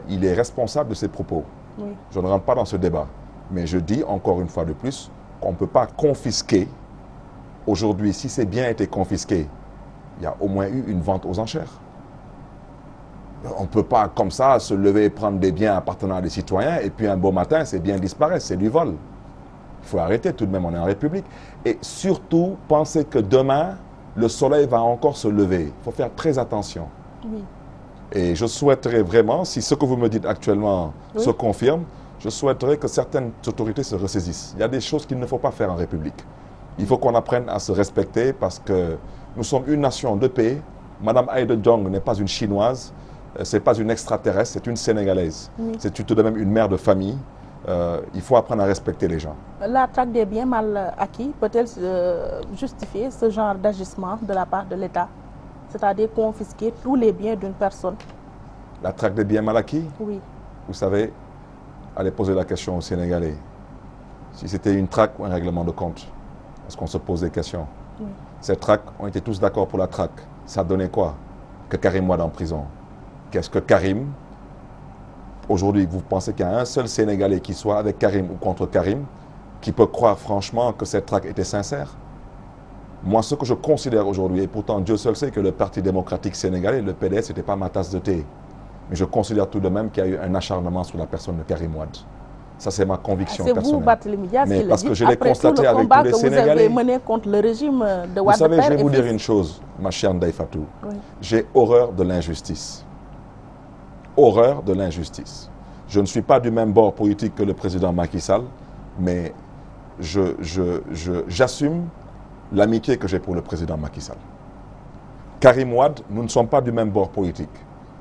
Il est responsable de ses propos. Oui. Je ne rentre pas dans ce débat. Mais je dis encore une fois de plus qu'on ne peut pas confisquer. Aujourd'hui, si ces biens étaient confisqués, il y a au moins eu une vente aux enchères. On ne peut pas comme ça se lever et prendre des biens appartenant à des citoyens et puis un beau matin, ces biens disparaissent, c'est du vol. Il faut arrêter tout de même, on est en République. Et surtout, pensez que demain, le soleil va encore se lever. Il faut faire très attention. Oui. Et je souhaiterais vraiment, si ce que vous me dites actuellement se confirme, je souhaiterais que certaines autorités se ressaisissent. Il y a des choses qu'il ne faut pas faire en République. Il faut qu'on apprenne à se respecter parce que nous sommes une nation de paix. Madame Aïda Ndiongue n'est pas une Chinoise, ce n'est pas une extraterrestre, c'est une Sénégalaise. Oui. C'est tout de même une mère de famille. Il faut apprendre à respecter les gens. La traque des biens mal acquis peut-elle justifier ce genre d'agissement de la part de l'État? C'est-à-dire confisquer tous les biens d'une personne? La traque des biens mal acquis? Oui. Vous savez, allez poser la question aux Sénégalais. Si c'était une traque ou un règlement de compte, est-ce qu'on se pose des questions? Oui. Ces traques, on était tous d'accord pour la traque. Ça donnait quoi? Que Karim Wade en prison. Qu'est-ce que Karim? Aujourd'hui, vous pensez qu'il y a un seul Sénégalais qui soit avec Karim ou contre Karim, qui peut croire franchement que cette traque était sincère? Moi, ce que je considère aujourd'hui, et pourtant Dieu seul sait que le Parti démocratique sénégalais, le PDS, n'était pas ma tasse de thé. Mais je considère tout de même qu'il y a eu un acharnement sur la personne de Karim Wade. Ça, c'est ma conviction personnelle. C'est vous, Barthélémy Dias, mais qui parce le que dites je l'ai après constaté tout le avec combat tous les que Sénégalais. Vous avez mené contre le régime de Wade. Vous savez, je vais vous dire une chose, ma chère Ndeye Fatou. Oui. J'ai horreur de l'injustice. Horreur de l'injustice. Je ne suis pas du même bord politique que le président Macky Sall, mais j'assume l'amitié que j'ai pour le président Macky Sall. Karim Wade, nous ne sommes pas du même bord politique.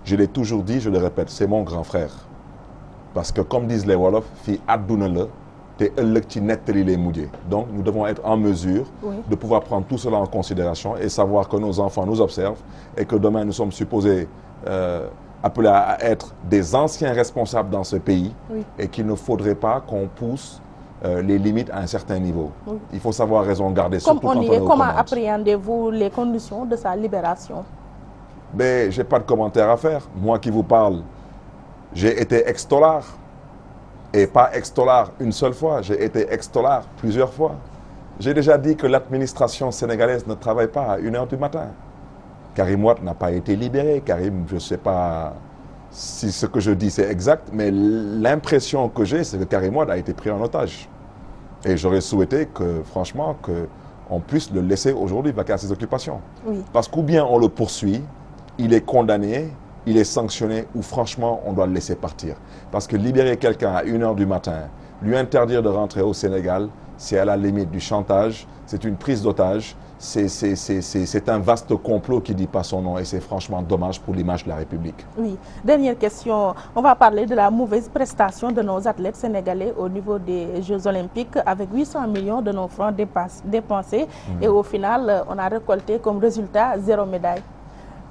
Je l'ai toujours dit, je le répète, c'est mon grand frère. Parce que comme disent les Wolofs, fi aduna la, te ëllëg ci nettali lay mujjé. Donc nous devons être en mesure de pouvoir prendre tout cela en considération et savoir que nos enfants nous observent et que demain nous sommes supposés appelés à être des anciens responsables dans ce pays et qu'il ne faudrait pas qu'on pousse les limites à un certain niveau. Oui. Il faut savoir raison garder. Comme on y est, comment appréhendez-vous les conditions de sa libération? Ben, je n'ai pas de commentaire à faire. Moi qui vous parle, j'ai été ex-tolard. Et pas ex-tolard une seule fois, j'ai été ex-tolard plusieurs fois. J'ai déjà dit que l'administration sénégalaise ne travaille pas à 1h du matin. Karim Wade n'a pas été libéré. Karim, je ne sais pas si ce que je dis c'est exact, mais l'impression que j'ai, c'est que Karim Wade a été pris en otage. Et j'aurais souhaité que, franchement, qu'on puisse le laisser aujourd'hui vaquer à ses occupations. Oui. Parce qu'ou bien on le poursuit, il est condamné, il est sanctionné, ou franchement, on doit le laisser partir. Parce que libérer quelqu'un à 1h du matin, lui interdire de rentrer au Sénégal, c'est à la limite du chantage, c'est une prise d'otage, c'est un vaste complot qui ne dit pas son nom et c'est franchement dommage pour l'image de la République. Oui. Dernière question, on va parler de la mauvaise prestation de nos athlètes sénégalais au niveau des Jeux Olympiques avec 800 millions de nos francs dépensés et au final, on a récolté comme résultat 0 médaille.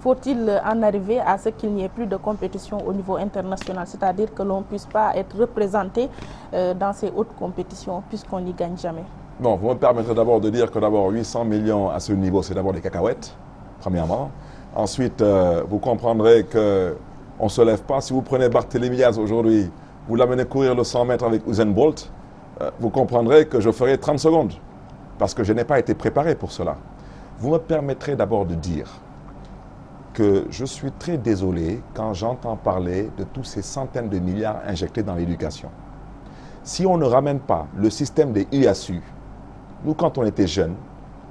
Faut-il en arriver à ce qu'il n'y ait plus de compétition au niveau international, c'est-à-dire que l'on ne puisse pas être représenté dans ces hautes compétitions puisqu'on n'y gagne jamais? Non, vous me permettrez d'abord de dire que d'abord 800 millions à ce niveau, c'est d'abord des cacahuètes, premièrement. Ensuite, vous comprendrez qu'on ne se lève pas. Si vous prenez Barthélémy Dias aujourd'hui, vous l'amenez courir le 100 mètres avec Usain Bolt, vous comprendrez que je ferai 30 secondes parce que je n'ai pas été préparé pour cela. Vous me permettrez d'abord de dire que je suis très désolé quand j'entends parler de tous ces centaines de milliards injectés dans l'éducation. Si on ne ramène pas le système des UASU, nous, quand on était jeunes,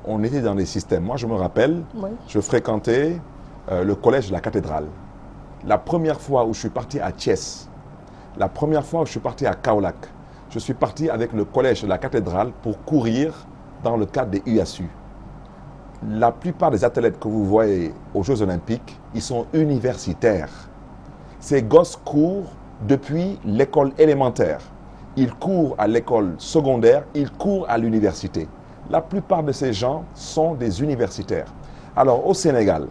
on était dans des systèmes. Moi, je me rappelle, je fréquentais le collège de la cathédrale. La première fois où je suis parti à Thiès, la première fois où je suis parti à Kaolack, je suis parti avec le collège de la cathédrale pour courir dans le cadre des UASU. La plupart des athlètes que vous voyez aux Jeux Olympiques, ils sont universitaires. Ces gosses courent depuis l'école élémentaire. Ils courent à l'école secondaire, ils courent à l'université. La plupart de ces gens sont des universitaires. Alors au Sénégal,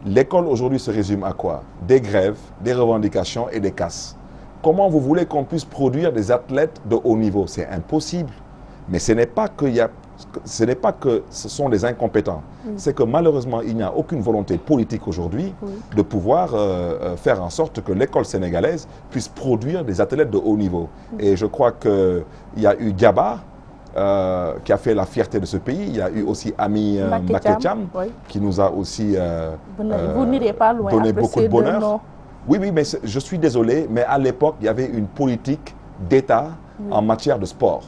l'école aujourd'hui se résume à quoi? Des grèves, des revendications et des casses. Comment vous voulez qu'on puisse produire des athlètes de haut niveau? C'est impossible. Mais ce n'est pas que ce sont des incompétents. C'est que malheureusement, il n'y a aucune volonté politique aujourd'hui de pouvoir faire en sorte que l'école sénégalaise puisse produire des athlètes de haut niveau. Et je crois qu'il y a eu Diaba, qui a fait la fierté de ce pays. Il y a eu aussi Ami Mbacké-Thiam, qui nous a aussi donné beaucoup de bonheur. Oui, mais je suis désolé, mais à l'époque, il y avait une politique d'État en matière de sport.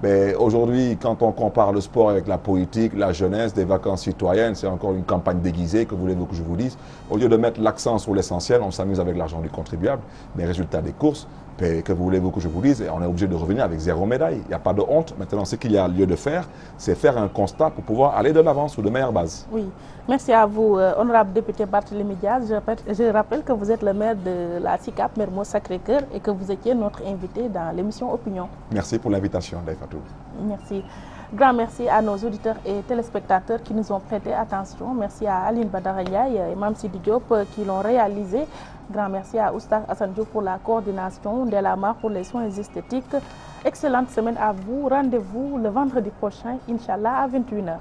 Mais aujourd'hui, quand on compare le sport avec la politique, la jeunesse, des vacances citoyennes, c'est encore une campagne déguisée, que voulez-vous que je vous dise. Au lieu de mettre l'accent sur l'essentiel, on s'amuse avec l'argent du contribuable. Mais résultat des courses, que voulez-vous que je vous dise, on est obligé de revenir avec 0 médaille. Il n'y a pas de honte. Maintenant, ce qu'il y a lieu de faire, c'est faire un constat pour pouvoir aller de l'avant sur de meilleures bases. Oui. Merci à vous, honorable député Barthélémy Diaz. Je rappelle que vous êtes le maire de la SICAP Mermoz Sacré-Cœur et que vous étiez notre invité dans l'émission Opinion. Merci pour l'invitation, Ndeye Fatou. Merci. Grand merci à nos auditeurs et téléspectateurs qui nous ont prêté attention. Merci à Aline Badara Ndiaye et Mame Sidi Diop qui l'ont réalisé. Grand merci à Oustaz Assane Diop pour la coordination, Ndella Mar pour les soins esthétiques. Excellente semaine à vous. Rendez-vous le vendredi prochain, Inch'Allah, à 21h.